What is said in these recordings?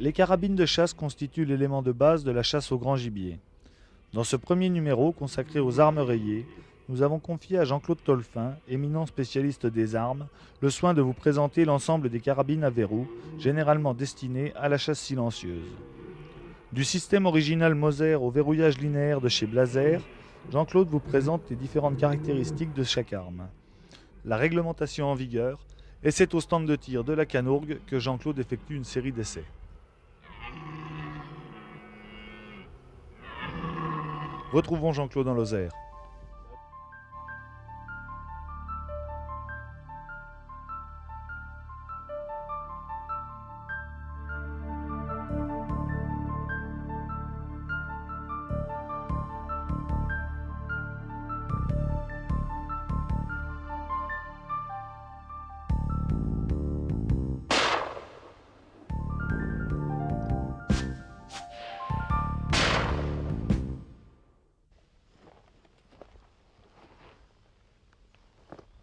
Les carabines de chasse constituent l'élément de base de la chasse au grand gibier. Dans ce premier numéro consacré aux armes rayées, nous avons confié à Jean-Claude Tolfin, éminent spécialiste des armes, le soin de vous présenter l'ensemble des carabines à verrou, généralement destinées à la chasse silencieuse. Du système original Moser au verrouillage linéaire de chez Blaser, Jean-Claude vous présente les différentes caractéristiques de chaque arme, la réglementation en vigueur, et c'est au stand de tir de la Canourgue que Jean-Claude effectue une série d'essais. Retrouvons Jean-Claude en Lozère.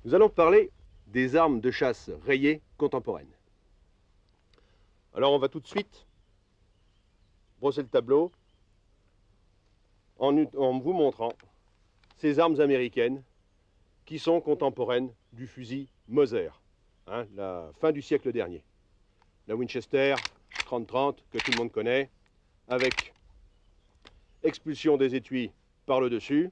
Nous allons parler des armes de chasse rayées contemporaines. Alors on va tout de suite brosser le tableau en vous montrant ces armes américaines qui sont contemporaines du fusil Moser, la fin du siècle dernier. La Winchester 30-30 que tout le monde connaît, avec expulsion des étuis par le dessus,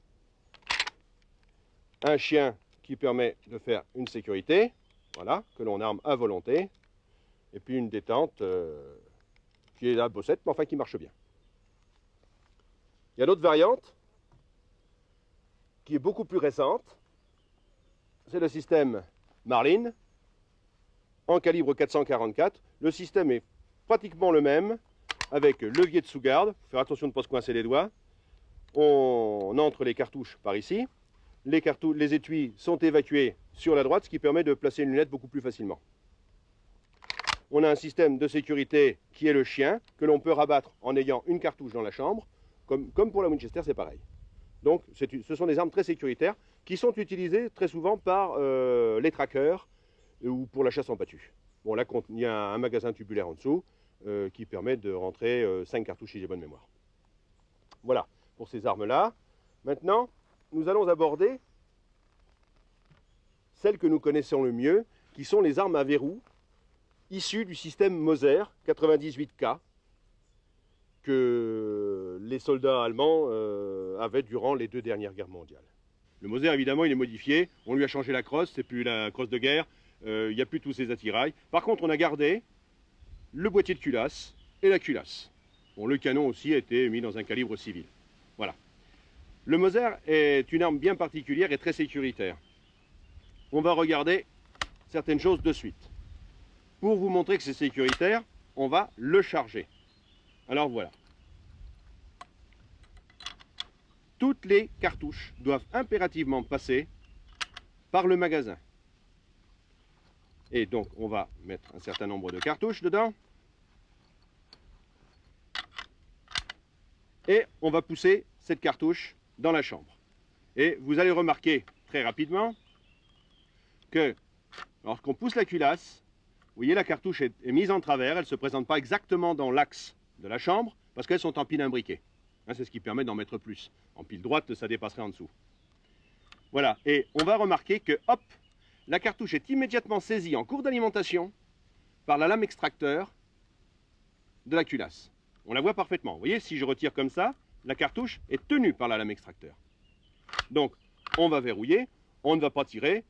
un chien qui permet de faire une sécurité, voilà, que l'on arme à volonté, et puis une détente qui est la bossette, mais enfin qui marche bien. Il y a d'autres variantes, qui est beaucoup plus récente, c'est le système Marlin, en calibre 444. Le système est pratiquement le même, avec levier de sous-garde, faut faire attention de ne pas se coincer les doigts. On entre les cartouches par ici. Les étuis sont évacués sur la droite, ce qui permet de placer une lunette beaucoup plus facilement. On a un système de sécurité qui est le chien, que l'on peut rabattre en ayant une cartouche dans la chambre. Comme pour la Winchester, c'est pareil. Donc, ce sont des armes très sécuritaires qui sont utilisées très souvent par les traqueurs ou pour la chasse en pâture. Bon, là, il y a un magasin tubulaire en dessous qui permet de rentrer 5 cartouches si j'ai bonne mémoire. Voilà, pour ces armes-là. Maintenant, nous allons aborder celles que nous connaissons le mieux, qui sont les armes à verrou, issues du système Moser 98K, que les soldats allemands avaient durant les 2 dernières guerres mondiales. Le Moser, évidemment, il est modifié, on lui a changé la crosse, c'est plus la crosse de guerre, il n'y a plus tous ces attirails. Par contre, on a gardé le boîtier de culasse et la culasse. Bon, le canon aussi a été mis dans un calibre civil. Voilà. Le Moser est une arme bien particulière et très sécuritaire. On va regarder certaines choses de suite. Pour vous montrer que c'est sécuritaire, on va le charger. Alors voilà. Toutes les cartouches doivent impérativement passer par le magasin. Et donc, on va mettre un certain nombre de cartouches dedans. Et on va pousser cette cartouche dans la chambre. Et vous allez remarquer très rapidement que lorsqu'on pousse la culasse, vous voyez la cartouche est mise en travers, elle ne se présente pas exactement dans l'axe de la chambre parce qu'elles sont en pile imbriquées. C'est ce qui permet d'en mettre plus. En pile droite, ça dépasserait en dessous. Voilà, et on va remarquer que, hop, la cartouche est immédiatement saisie en cours d'alimentation par la lame extracteur de la culasse. On la voit parfaitement. Vous voyez, si je retire comme ça, la cartouche est tenue par la lame extracteur. Donc, on va verrouiller, on ne va pas tirer,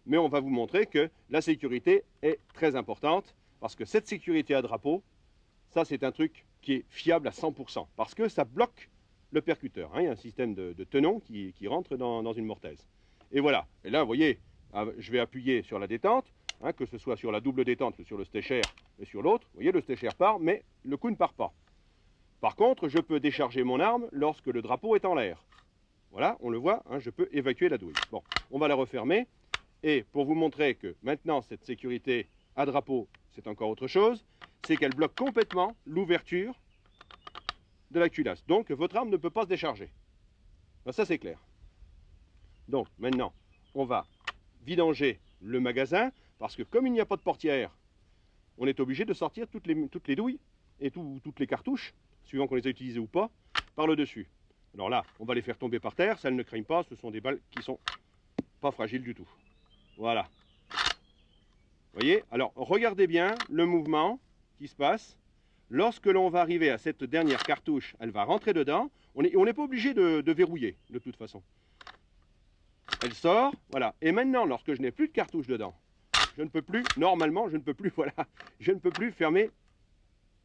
mais on va vous montrer que la sécurité est très importante, parce que cette sécurité à drapeau, ça c'est un truc qui est fiable à 100%, parce que ça bloque le percuteur. Il y a un système de tenons qui rentre dans une mortaise. Et voilà, et là vous voyez, je vais appuyer sur la détente, que ce soit sur la double détente, sur le stécher et sur l'autre. Vous voyez, le stécher part, mais le coup ne part pas. Par contre, je peux décharger mon arme lorsque le drapeau est en l'air. Voilà, on le voit, je peux évacuer la douille. Bon, on va la refermer. Et pour vous montrer que maintenant, cette sécurité à drapeau, c'est encore autre chose, c'est qu'elle bloque complètement l'ouverture de la culasse. Donc, votre arme ne peut pas se décharger. Ben, ça, c'est clair. Donc, maintenant, on va vidanger le magasin, parce que comme il n'y a pas de portière, on est obligé de sortir toutes les douilles et toutes les cartouches, suivant qu'on les a utilisées ou pas, par le dessus. Alors là, on va les faire tomber par terre, ça elles ne craignent pas, ce sont des balles qui sont pas fragiles du tout. Voilà. Vous voyez? Alors regardez bien le mouvement qui se passe. Lorsque l'on va arriver à cette dernière cartouche, elle va rentrer dedans. On n'est pas obligé de verrouiller, de toute façon. Elle sort, voilà. Et maintenant, lorsque je n'ai plus de cartouche dedans, je ne peux plus, normalement, je ne peux plus, voilà, je ne peux plus fermer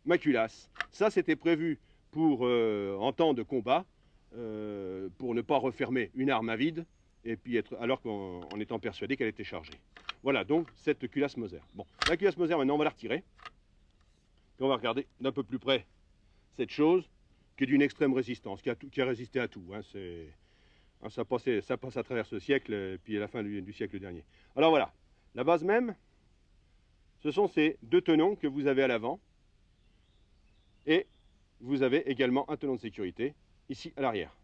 ma culasse. Ça, c'était prévu pour, en temps de combat, pour ne pas refermer une arme à vide, et puis alors qu'en étant persuadé qu'elle était chargée. Voilà donc cette culasse Moser. Bon, la culasse Moser, maintenant, on va la retirer. Et on va regarder d'un peu plus près cette chose qui est d'une extrême résistance, qui a résisté à tout. Hein, ça passe à travers ce siècle, et puis à la fin du siècle dernier. Alors voilà, la base même, ce sont ces deux tenons que vous avez à l'avant. Et vous avez également un tenon de sécurité ici à l'arrière.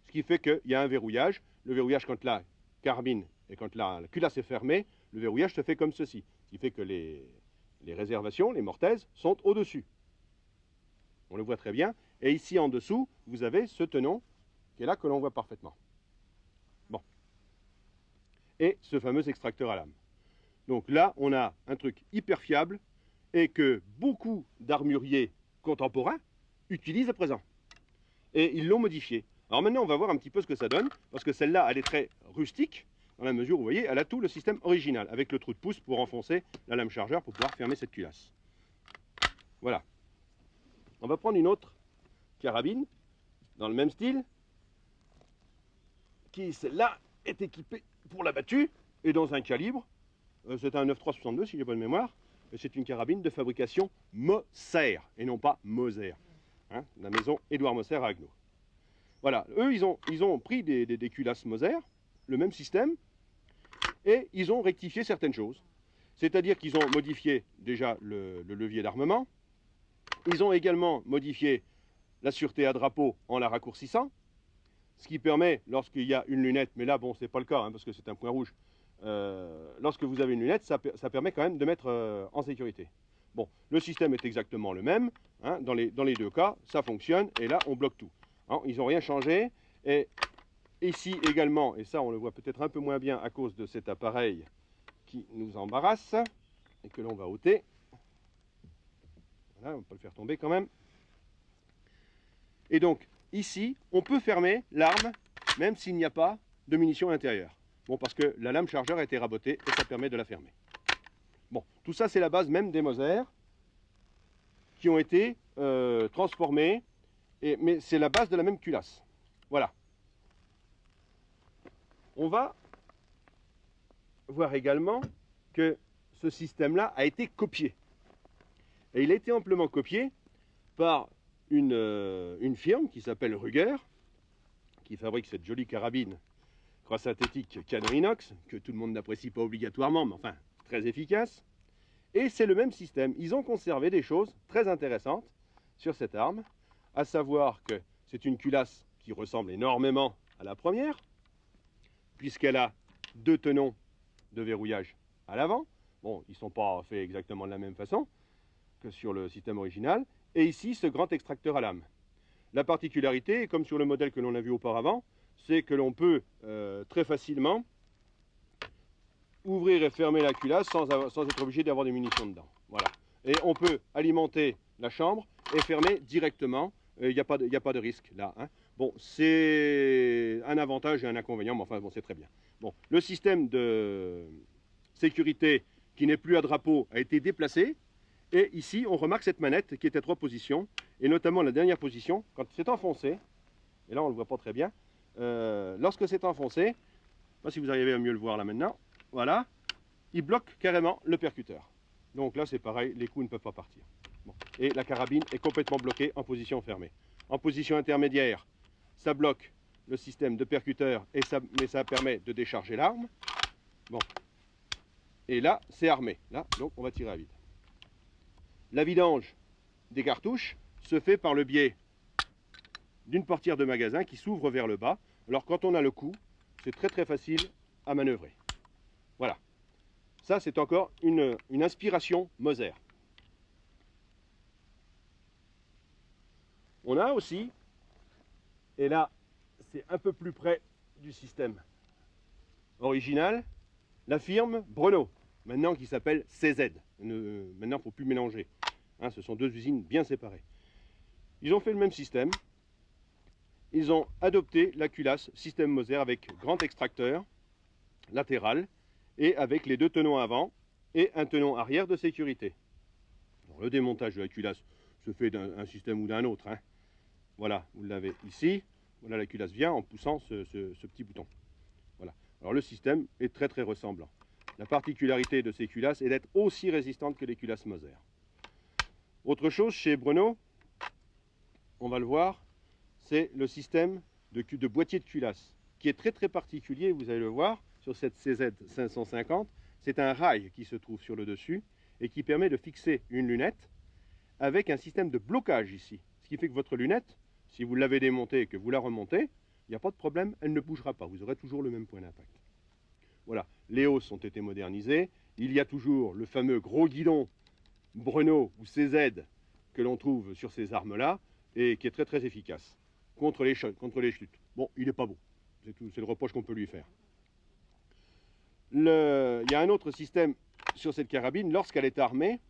Ce qui fait qu'il y a un verrouillage. Le verrouillage quand la carabine et quand la culasse est fermée, le verrouillage se fait comme ceci. Ce qui fait que les réservations, les mortaises, sont au-dessus. On le voit très bien. Et ici en dessous, vous avez ce tenon qui est là que l'on voit parfaitement. Bon. Et ce fameux extracteur à lame. Donc là, on a un truc hyper fiable et que beaucoup d'armuriers contemporains utilisent à présent. Et ils l'ont modifié. Alors maintenant, on va voir un petit peu ce que ça donne, parce que celle-là, elle est très rustique, dans la mesure où, vous voyez, elle a tout le système original, avec le trou de pouce pour enfoncer la lame chargeur pour pouvoir fermer cette culasse. Voilà. On va prendre une autre carabine, dans le même style, qui, celle-là, est équipée pour la battue, et dans un calibre, c'est un 9.362 si j'ai bonne mémoire, et c'est une carabine de fabrication Moser, et non pas Moser, hein, la maison Édouard Moser à Haguenau. Voilà, eux, ils ont pris des culasses Moser, le même système, et ils ont rectifié certaines choses. C'est-à-dire qu'ils ont modifié déjà le levier d'armement, ils ont également modifié la sûreté à drapeau en la raccourcissant, ce qui permet, lorsqu'il y a une lunette, mais là, bon, c'est pas le cas, hein, parce que c'est un point rouge, lorsque vous avez une lunette, ça permet quand même de mettre en sécurité. Bon, le système est exactement le même, hein, dans les deux cas, ça fonctionne, et là, on bloque tout. Hein, ils n'ont rien changé, et ici également, et ça on le voit peut-être un peu moins bien à cause de cet appareil qui nous embarrasse, et que l'on va ôter. Voilà, on peut le faire tomber quand même. Et donc, ici, on peut fermer l'arme, même s'il n'y a pas de munitions à l'intérieur. Bon, parce que la lame chargeur a été rabotée, et ça permet de la fermer. Bon, tout ça c'est la base même des Moser, qui ont été transformés, mais c'est la base de la même culasse. Voilà. On va voir également que ce système-là a été copié. Et il a été amplement copié par une firme qui s'appelle Ruger, qui fabrique cette jolie carabine croix synthétique canon inox, que tout le monde n'apprécie pas obligatoirement, mais enfin très efficace. Et c'est le même système. Ils ont conservé des choses très intéressantes sur cette arme, à savoir que c'est une culasse qui ressemble énormément à la première, puisqu'elle a deux tenons de verrouillage à l'avant. Bon, ils ne sont pas faits exactement de la même façon que sur le système original. Et ici, ce grand extracteur à lame. La particularité, comme sur le modèle que l'on a vu auparavant, c'est que l'on peut très facilement ouvrir et fermer la culasse sans être obligé d'avoir des munitions dedans. Voilà. Et on peut alimenter la chambre et fermer directement. Il n'y a pas de risque là. Hein. Bon, c'est un avantage et un inconvénient, mais enfin bon, c'est très bien. Bon, le système de sécurité qui n'est plus à drapeau a été déplacé. Et ici, on remarque cette manette qui est à 3 positions, et notamment la dernière position, quand c'est enfoncé, et là on ne le voit pas très bien, lorsque c'est enfoncé, je ne sais pas si vous arrivez à mieux le voir là maintenant, voilà, il bloque carrément le percuteur. Donc là c'est pareil, les coups ne peuvent pas partir. Bon. Et la carabine est complètement bloquée en position fermée. En position intermédiaire, ça bloque le système de percuteur, mais ça permet de décharger l'arme. Bon. Et là, c'est armé. Là, donc on va tirer à vide. La vidange des cartouches se fait par le biais d'une portière de magasin qui s'ouvre vers le bas. Alors quand on a le coup, c'est très très facile à manœuvrer. Voilà. Ça c'est encore une inspiration Moser. On a aussi, et là c'est un peu plus près du système original, la firme Brno, maintenant qui s'appelle CZ. Maintenant il ne faut plus mélanger. Hein, ce sont deux usines bien séparées. Ils ont fait le même système. Ils ont adopté la culasse système Moser avec grand extracteur latéral et avec les deux tenons avant et un tenon arrière de sécurité. Alors, le démontage de la culasse se fait d'un système ou d'un autre. Hein. Voilà, vous l'avez ici. Voilà, la culasse vient en poussant ce petit bouton. Voilà. Alors le système est très très ressemblant. La particularité de ces culasses est d'être aussi résistantes que les culasses Moser. Autre chose, chez Brno, on va le voir, c'est le système de boîtier de culasse, qui est très très particulier, vous allez le voir, sur cette CZ 550. C'est un rail qui se trouve sur le dessus et qui permet de fixer une lunette avec un système de blocage ici. Ce qui fait que votre lunette, si vous l'avez démontée et que vous la remontez, il n'y a pas de problème, elle ne bougera pas, vous aurez toujours le même point d'impact. Voilà, les hausses ont été modernisées, il y a toujours le fameux gros guidon Brno ou CZ que l'on trouve sur ces armes-là et qui est très très efficace contre les chutes. Bon, il n'est pas beau, c'est le reproche qu'on peut lui faire. Il y a un autre système sur cette carabine, lorsqu'elle est armée,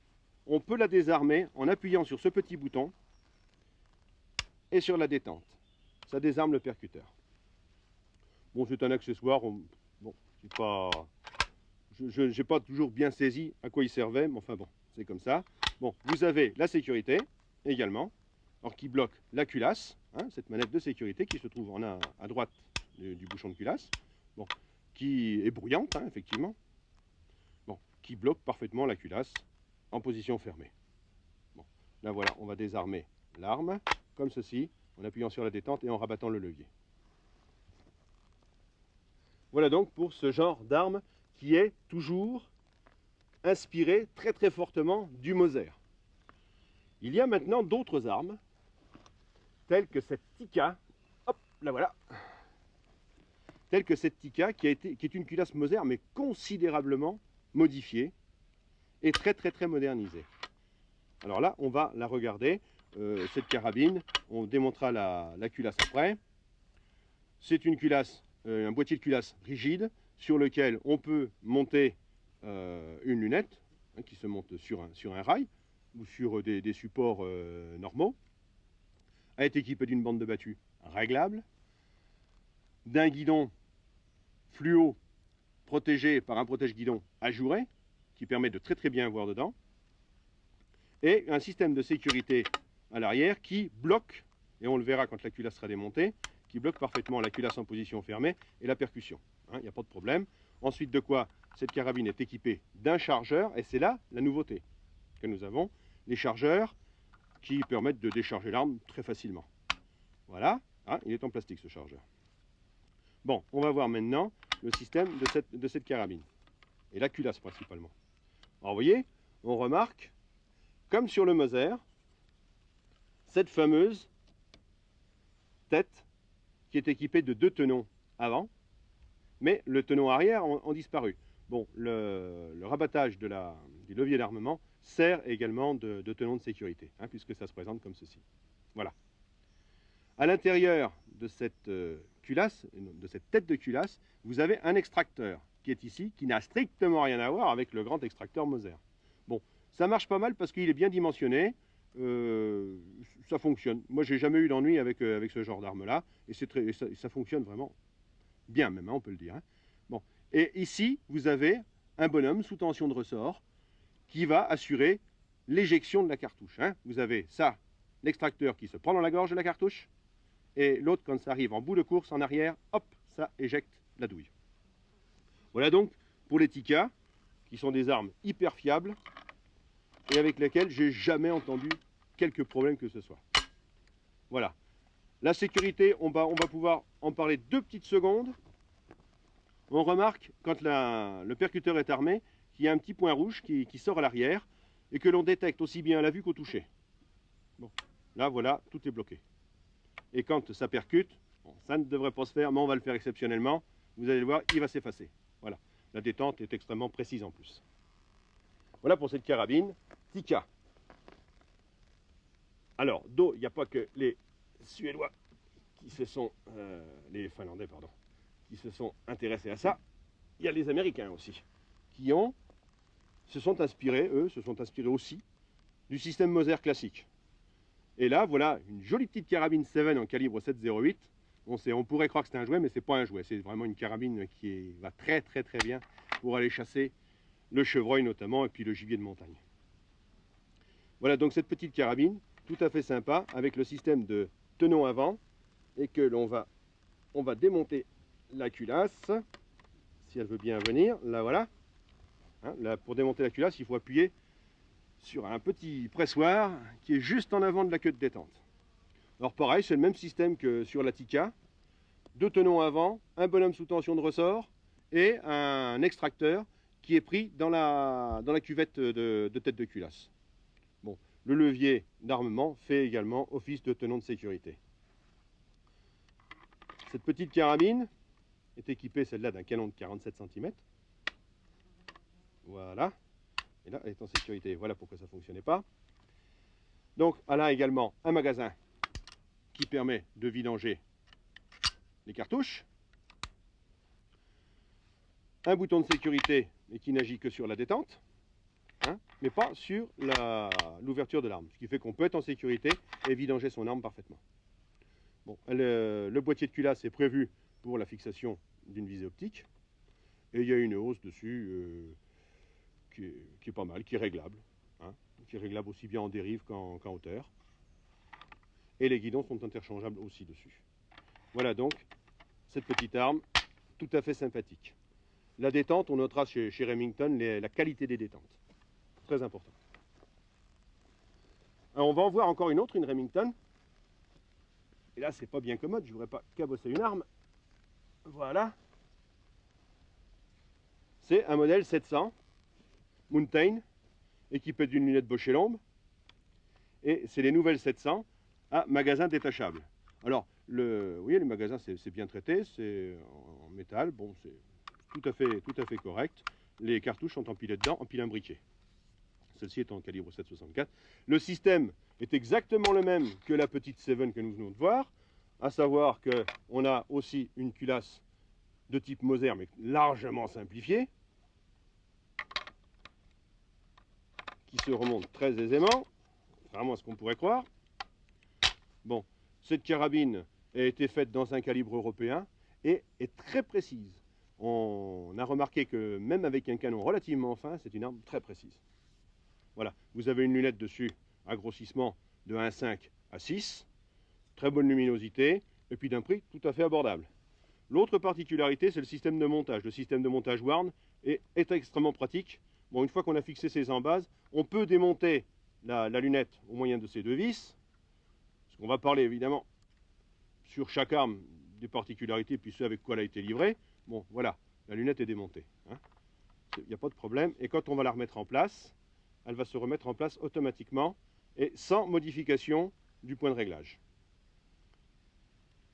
on peut la désarmer en appuyant sur ce petit bouton et sur la détente. Ça désarme le percuteur. Bon, c'est un accessoire, bon, je n'ai pas toujours bien saisi à quoi il servait, mais enfin bon, c'est comme ça. Bon, vous avez la sécurité également, alors qui bloque la culasse, hein, cette manette de sécurité qui se trouve à droite du bouchon de culasse, bon, qui est bruyante, hein, effectivement, bon, qui bloque parfaitement la culasse en position fermée. Bon, là voilà, on va désarmer l'arme, comme ceci, en appuyant sur la détente et en rabattant le levier. Voilà donc pour ce genre d'arme qui est toujours inspiré très très fortement du Moser. Il y a maintenant d'autres armes, telles que cette Tikka, hop, la voilà, telle que cette Tikka qui est une culasse Moser mais considérablement modifiée et très très très modernisée. Alors là, on va la regarder, cette carabine, on démontrera la culasse après. C'est une culasse, un boîtier de culasse rigide sur lequel on peut monter une lunette hein, qui se monte sur un rail ou sur des supports normaux. Elle est équipée d'une bande de battue réglable, d'un guidon fluo protégé par un protège-guidon ajouré qui permet de très très bien voir dedans, et un système de sécurité à l'arrière qui bloque, et on le verra quand la culasse sera démontée, qui bloque parfaitement la culasse en position fermée et la percussion. Il n'y a pas de problème. Ensuite de quoi, cette carabine est équipée d'un chargeur, et c'est là la nouveauté que nous avons, les chargeurs qui permettent de décharger l'arme très facilement. Voilà, hein, il est en plastique ce chargeur. Bon, on va voir maintenant le système de cette carabine, et la culasse principalement. Alors vous voyez, on remarque, comme sur le Moser, cette fameuse tête qui est équipée de deux tenons avant, mais le tenon arrière ont disparu. Bon, le rabattage du levier d'armement sert également de tenon de sécurité, hein, puisque ça se présente comme ceci. Voilà. À l'intérieur de cette culasse, de cette tête de culasse, vous avez un extracteur qui est ici, qui n'a strictement rien à voir avec le grand extracteur Moser. Bon, ça marche pas mal parce qu'il est bien dimensionné, ça fonctionne. Moi, j'ai jamais eu d'ennui avec ce genre d'arme-là, et ça fonctionne vraiment bien même, hein, on peut le dire. Hein. Bon. Et ici, vous avez un bonhomme sous tension de ressort qui va assurer l'éjection de la cartouche. Hein. Vous avez ça, l'extracteur qui se prend dans la gorge de la cartouche, et l'autre, quand ça arrive en bout de course, en arrière, hop, ça éjecte la douille. Voilà donc pour les Tikka, qui sont des armes hyper fiables, et avec lesquelles j'ai jamais entendu quelque problème que ce soit. Voilà. La sécurité, on va pouvoir en parler 2 petites secondes. On remarque, quand le percuteur est armé, qu'il y a un petit point rouge qui sort à l'arrière et que l'on détecte aussi bien à la vue qu'au toucher. Bon, là, voilà, tout est bloqué. Et quand ça percute, bon, ça ne devrait pas se faire, mais on va le faire exceptionnellement. Vous allez le voir, il va s'effacer. Voilà, la détente est extrêmement précise en plus. Voilà pour cette carabine Tikka. Alors, il n'y a pas que les Suédois qui se sont, les Finlandais, pardon, qui se sont intéressés à ça. Il y a les Américains aussi, qui se sont inspirés aussi du système Moser classique. Et là, voilà une jolie petite carabine 7 en calibre 7,08. On pourrait croire que c'est un jouet, mais c'est pas un jouet. C'est vraiment une carabine qui va très très très bien pour aller chasser le chevreuil notamment, et puis le gibier de montagne. Voilà donc cette petite carabine, tout à fait sympa, avec le système de tenon avant, et que on va démonter la culasse, si elle veut bien venir, là voilà. Hein, là, pour démonter la culasse, il faut appuyer sur un petit pressoir qui est juste en avant de la queue de détente. Alors pareil, c'est le même système que sur la Tikka. 2 tenons avant, un bonhomme sous tension de ressort et un extracteur qui est pris dans la cuvette de tête de culasse. Bon, le levier d'armement fait également office de tenon de sécurité. Cette petite carabine est équipée, celle-là, d'un canon de 47 cm. Voilà. Et là, elle est en sécurité. Voilà pourquoi ça ne fonctionnait pas. Donc, elle a également un magasin qui permet de vidanger les cartouches. Un bouton de sécurité, mais qui n'agit que sur la détente, hein, mais pas sur l'ouverture de l'arme. Ce qui fait qu'on peut être en sécurité et vidanger son arme parfaitement. Bon, le boîtier de culasse est prévu pour la fixation d'une visée optique. Et il y a une hausse dessus qui est pas mal, qui est réglable. Hein, qui est réglable aussi bien en dérive qu'en hauteur. Et les guidons sont interchangeables aussi dessus. Voilà donc cette petite arme tout à fait sympathique. La détente, on notera chez Remington la qualité des détentes. Très important. Alors on va en voir encore une autre, une Remington. Et là, c'est pas bien commode, je ne voudrais pas cabosser une arme. Voilà. C'est un modèle 700 Mountain, équipé d'une lunette Bocher-Lomb. Et c'est les nouvelles 700 à magasin détachable. Alors, vous voyez, le magasin, c'est bien traité, c'est en métal, bon, c'est tout à fait correct. Les cartouches sont empilées dedans, en pile imbriqué. Celle-ci est en calibre 7,64. Le système est exactement le même que la petite 7 que nous venons de voir, à savoir qu'on a aussi une culasse de type Moser, mais largement simplifiée, qui se remonte très aisément, contrairement à ce qu'on pourrait croire. Bon, cette carabine a été faite dans un calibre européen et est très précise. On a remarqué que même avec un canon relativement fin, c'est une arme très précise. Voilà, vous avez une lunette dessus à grossissement de 1,5 à 6, très bonne luminosité, et puis d'un prix tout à fait abordable. L'autre particularité, c'est le système de montage. Le système de montage Warn est extrêmement pratique. Bon, une fois qu'on a fixé ses embases, on peut démonter la lunette au moyen de ces 2 vis. Parce qu'on va parler évidemment sur chaque arme des particularités, puis ce avec quoi elle a été livrée. Bon, voilà, la lunette est démontée. Hein. Il n'y a pas de problème. Et quand on va la remettre en place, elle va se remettre en place automatiquement et sans modification du point de réglage.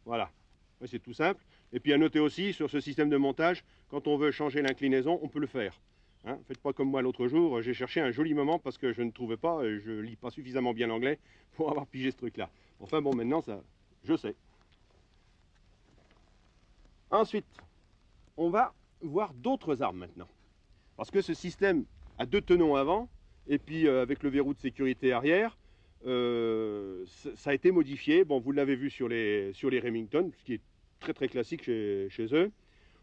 Voilà, c'est tout simple. Et puis à noter aussi, sur ce système de montage, quand on veut changer l'inclinaison, on peut le faire. Hein, faites pas comme moi l'autre jour, j'ai cherché un joli moment parce que je ne trouvais pas, je lis pas suffisamment bien l'anglais pour avoir pigé ce truc-là. Enfin bon, maintenant, ça, je sais. Ensuite, on va voir d'autres armes maintenant. Parce que ce système a 2 tenons avant, et puis avec le verrou de sécurité arrière, ça a été modifié. Bon, vous l'avez vu sur les Remington, ce qui est très très classique chez eux.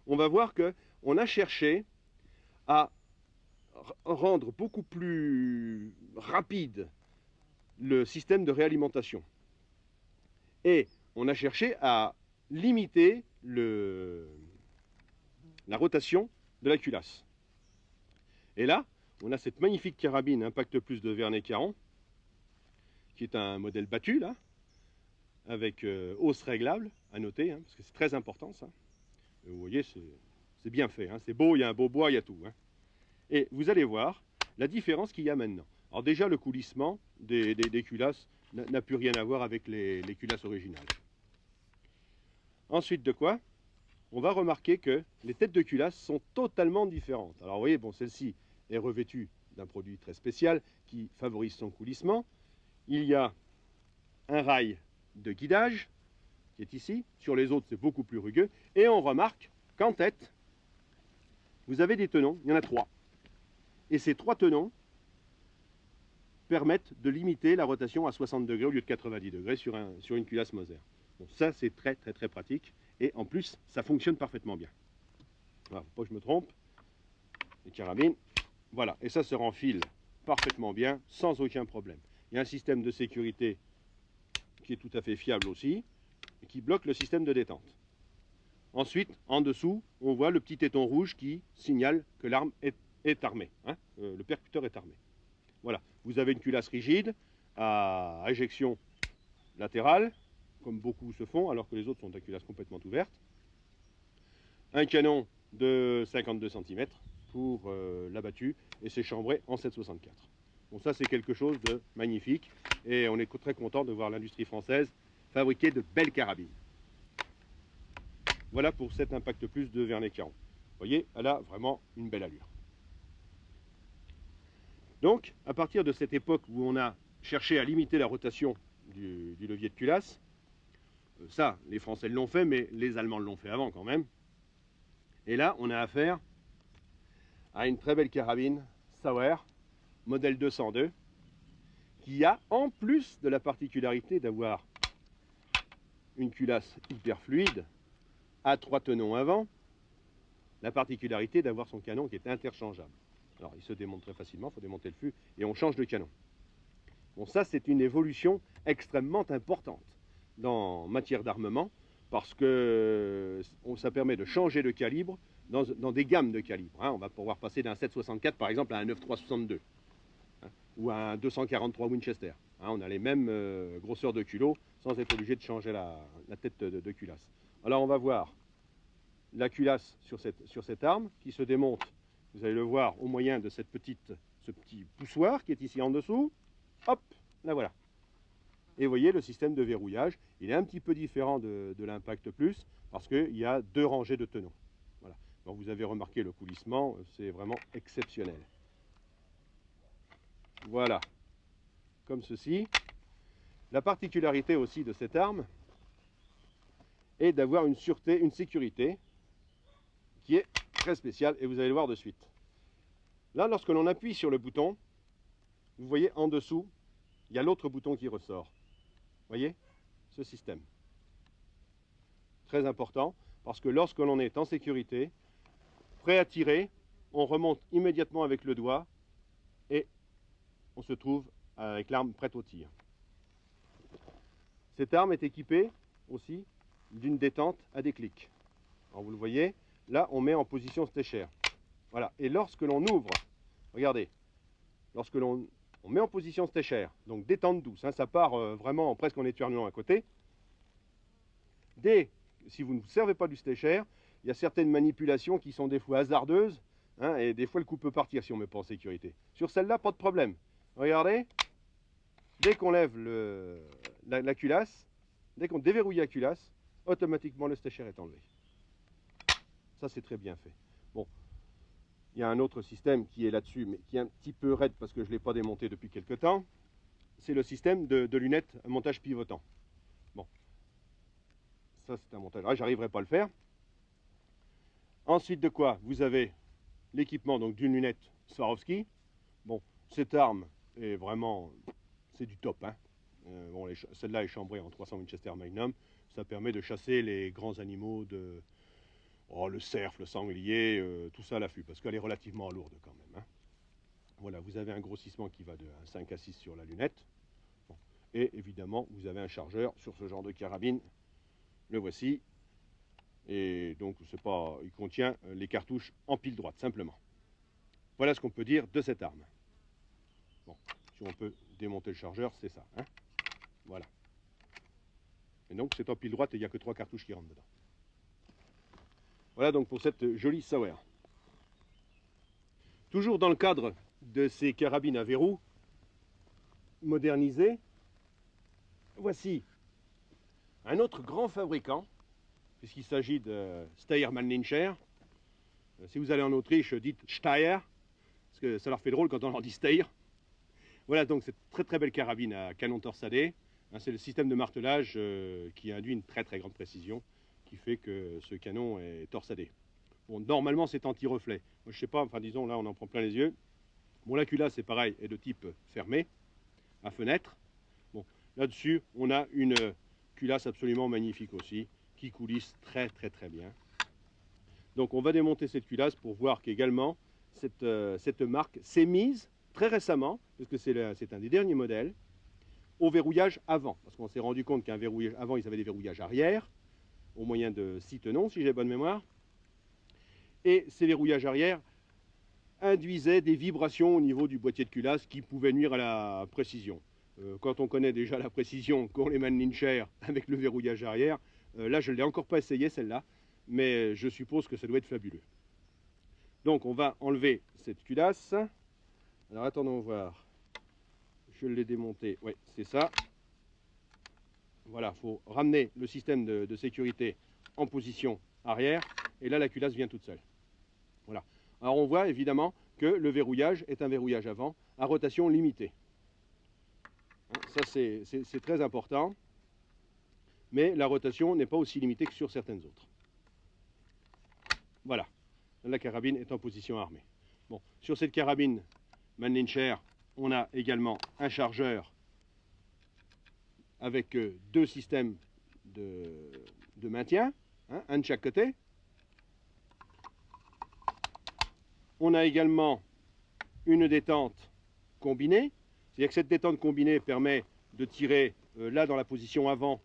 On va voir qu'on a cherché à rendre beaucoup plus rapide le système de réalimentation. Et on a cherché à limiter la rotation de la culasse. Et là, on a cette magnifique carabine Impact Plus de Verney-Caron, qui est un modèle battu, là, avec hausse réglable, à noter, hein, parce que c'est très important, ça. Et vous voyez, c'est bien fait, hein, c'est beau, il y a un beau bois, il y a tout. Hein. Et vous allez voir la différence qu'il y a maintenant. Alors déjà, le coulissement des culasses n'a plus rien à voir avec les culasses originales. Ensuite de quoi, on va remarquer que les têtes de culasse sont totalement différentes. Alors vous voyez, bon, celle-ci est revêtue d'un produit très spécial qui favorise son coulissement. Il y a un rail de guidage qui est ici. Sur les autres, c'est beaucoup plus rugueux. Et on remarque qu'en tête, vous avez des tenons, il y en a 3. Et ces 3 tenons permettent de limiter la rotation à 60 degrés au lieu de 90 degrés sur une culasse Moser. Bon, ça, c'est très pratique. Et en plus, ça fonctionne parfaitement bien. Voilà, faut pas que je me trompe. Les carabines, voilà. Et ça se renfile parfaitement bien, sans aucun problème. Il y a un système de sécurité qui est tout à fait fiable aussi, et qui bloque le système de détente. Ensuite, en dessous, on voit le petit téton rouge qui signale que l'arme est armée. Hein, le percuteur est armé. Voilà, vous avez une culasse rigide à éjection latérale, comme beaucoup se font, alors que les autres sont des culasses complètement ouvertes. Un canon de 52 cm pour l'abattu, et c'est chambré en 7,64. Bon, ça c'est quelque chose de magnifique, et on est très content de voir l'industrie française fabriquer de belles carabines. Voilà pour cette Impact Plus de Vernet-Caron. Vous voyez, elle a vraiment une belle allure. Donc, à partir de cette époque où on a cherché à limiter la rotation du levier de culasse, ça, les Français l'ont fait, mais les Allemands l'ont fait avant quand même. Et là, on a affaire à une très belle carabine Sauer, modèle 202, qui a, en plus de la particularité d'avoir une culasse hyper fluide, à 3 tenons avant, la particularité d'avoir son canon qui est interchangeable. Alors, il se démonte très facilement, il faut démonter le fût, et on change de canon. Bon, ça, c'est une évolution extrêmement importante dans matière d'armement, parce que ça permet de changer de calibre dans des gammes de calibre. Hein. On va pouvoir passer d'un 7,64 par exemple à un 9,362, hein, ou à un 243 Winchester. Hein, on a les mêmes grosseurs de culot sans être obligé de changer la tête de culasse. Alors on va voir la culasse sur cette arme qui se démonte, vous allez le voir, au moyen de ce petit poussoir qui est ici en dessous. Hop, là voilà. Et vous voyez le système de verrouillage, il est un petit peu différent de l'Impact Plus parce qu'il y a 2 rangées de tenons. Voilà. Donc vous avez remarqué le coulissement, c'est vraiment exceptionnel. Voilà, comme ceci. La particularité aussi de cette arme est d'avoir une sûreté, une sécurité qui est très spéciale et vous allez le voir de suite. Là, lorsque l'on appuie sur le bouton, vous voyez en dessous, il y a l'autre bouton qui ressort. Vous voyez ce système. Très important parce que lorsque l'on est en sécurité, prêt à tirer, on remonte immédiatement avec le doigt et on se trouve avec l'arme prête au tir. Cette arme est équipée aussi d'une détente à des clics. Alors vous le voyez, là on met en position stéchère. Voilà, et lorsque l'on ouvre, regardez, lorsque l'on met en position stéchère, donc détente douce, hein, ça part vraiment presque en éternuant à côté. Si vous ne servez pas du stéchère, il y a certaines manipulations qui sont des fois hasardeuses, hein, et des fois le coup peut partir si on ne met pas en sécurité. Sur celle-là, pas de problème. Regardez, dès qu'on lève la culasse, dès qu'on déverrouille la culasse, automatiquement le stéchère est enlevé. Ça c'est très bien fait. Bon, il y a un autre système qui est là-dessus, mais qui est un petit peu raide parce que je ne l'ai pas démonté depuis quelques temps. C'est le système de lunettes à montage pivotant. Bon, ça c'est un montage. Ah, j'arriverai pas à le faire. Ensuite de quoi, vous avez l'équipement donc d'une lunette Swarovski. Bon, cette arme est vraiment, c'est du top. Hein. Bon, celle-là est chambrée en 300 Winchester Magnum. Ça permet de chasser les grands animaux de... Oh, le cerf, le sanglier, tout ça à l'affût, parce qu'elle est relativement lourde quand même. Hein. Voilà, vous avez un grossissement qui va de 5 à 6 sur la lunette. Bon. Et évidemment, vous avez un chargeur sur ce genre de carabine. Le voici. Et donc, il contient les cartouches en pile droite, simplement. Voilà ce qu'on peut dire de cette arme. Bon, si on peut démonter le chargeur, c'est ça. Hein. Voilà. Et donc, c'est en pile droite et il n'y a que 3 cartouches qui rentrent dedans. Voilà donc pour cette jolie Sauer. Toujours dans le cadre de ces carabines à verrou modernisées, voici un autre grand fabricant, puisqu'il s'agit de Steyr-Mannlicher. Si vous allez en Autriche, dites Steyr, parce que ça leur fait drôle quand on leur dit Steyr. Voilà donc cette très très belle carabine à canon torsadé, Hein, c'est le système de martelage qui induit une très très grande précision, qui fait que ce canon est torsadé. Bon, normalement c'est anti-reflet. Moi je sais pas, enfin disons là on en prend plein les yeux. Bon, la culasse c'est pareil, est de type fermé, à fenêtre. Bon, là-dessus on a une culasse absolument magnifique aussi, qui coulisse très très très bien. Donc on va démonter cette culasse pour voir qu'également cette marque s'est mise très récemment, parce que c'est un des derniers modèles, au verrouillage avant. Parce qu'on s'est rendu compte qu'un verrouillage avant, ils avaient des verrouillages arrière, au moyen de 6 tenons, si j'ai bonne mémoire. Et ces verrouillages arrière induisaient des vibrations au niveau du boîtier de culasse qui pouvaient nuire à la précision. Quand on connaît déjà la précision qu'ont les Mannlicher avec le verrouillage arrière, là je ne l'ai encore pas essayé celle-là, mais je suppose que ça doit être fabuleux. Donc on va enlever cette culasse. Alors attendons voir. Je l'ai démonté. Oui, c'est ça. Voilà, il faut ramener le système de sécurité en position arrière. Et là, la culasse vient toute seule. Voilà. Alors on voit évidemment que le verrouillage est un verrouillage avant à rotation limitée. Ça, c'est très important. Mais la rotation n'est pas aussi limitée que sur certaines autres. Voilà. La carabine est en position armée. Bon, sur cette carabine Mannlicher, on a également un chargeur avec deux systèmes de maintien, hein, un de chaque côté. On a également une détente combinée, c'est-à-dire que cette détente combinée permet de tirer là dans la position avant,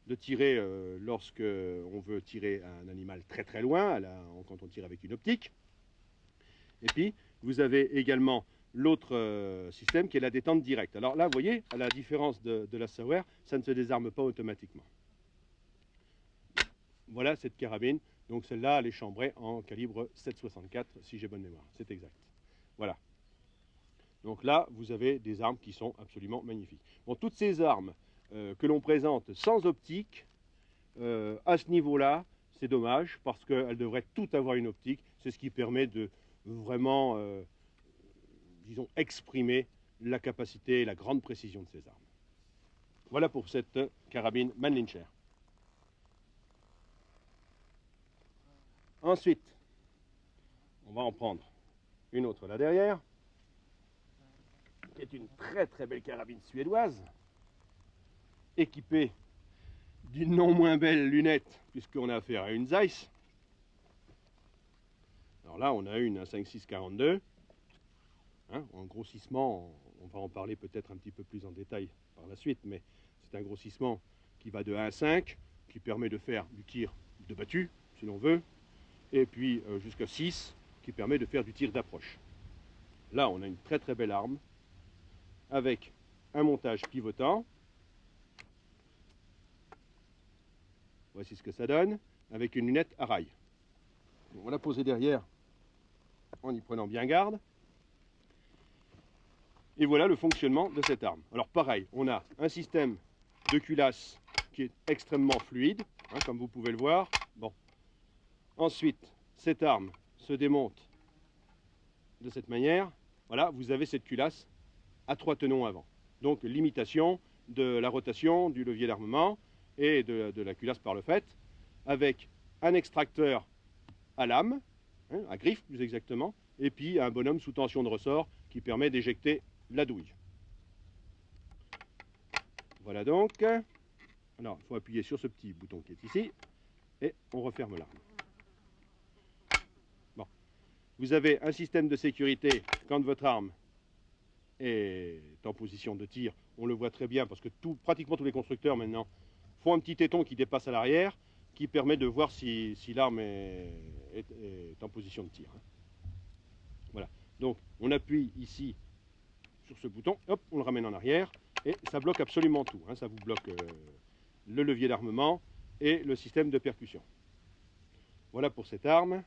de tirer lorsque on veut tirer un animal très très loin, quand on tire avec une optique. Et puis vous avez également l'autre système qui est la détente directe. Alors là, vous voyez, à la différence de la Sauer, ça ne se désarme pas automatiquement. Voilà cette carabine. Donc celle-là, elle est chambrée en calibre 7,64, si j'ai bonne mémoire. C'est exact. Voilà. Donc là, vous avez des armes qui sont absolument magnifiques. Bon, toutes ces armes que l'on présente sans optique, à ce niveau-là, c'est dommage, parce qu'elles devraient toutes avoir une optique. C'est ce qui permet de vraiment, disons, exprimer la capacité et la grande précision de ces armes. Voilà pour cette carabine Mannlicher. Ensuite, on va en prendre une autre là derrière, qui est une très très belle carabine suédoise, équipée d'une non moins belle lunette, puisqu'on a affaire à une Zeiss. Alors là, on a une 5.642, hein, en grossissement, on va en parler peut-être un petit peu plus en détail par la suite, mais c'est un grossissement qui va de 1 à 5, qui permet de faire du tir de battu, si l'on veut, et puis jusqu'à 6, qui permet de faire du tir d'approche. Là, on a une très très belle arme, avec un montage pivotant. Voici ce que ça donne, avec une lunette à rail. On va la poser derrière en y prenant bien garde. Et voilà le fonctionnement de cette arme. Alors pareil, on a un système de culasse qui est extrêmement fluide, hein, comme vous pouvez le voir. Bon. Ensuite, cette arme se démonte de cette manière. Voilà, vous avez cette culasse à 3 tenons avant. Donc limitation de la rotation du levier d'armement et de la culasse par le fait, avec un extracteur à lame, hein, à griffe plus exactement, et puis un bonhomme sous tension de ressort qui permet d'éjecter la douille. Voilà donc. Alors, il faut appuyer sur ce petit bouton qui est ici, et on referme l'arme. Bon. Vous avez un système de sécurité quand votre arme est en position de tir. On le voit très bien parce que pratiquement tous les constructeurs maintenant font un petit téton qui dépasse à l'arrière, qui permet de voir si l'arme est en position de tir. Voilà. Donc on appuie ici sur ce bouton, hop, on le ramène en arrière, et ça bloque absolument tout. Hein. Ça vous bloque le levier d'armement et le système de percussion. Voilà pour cette arme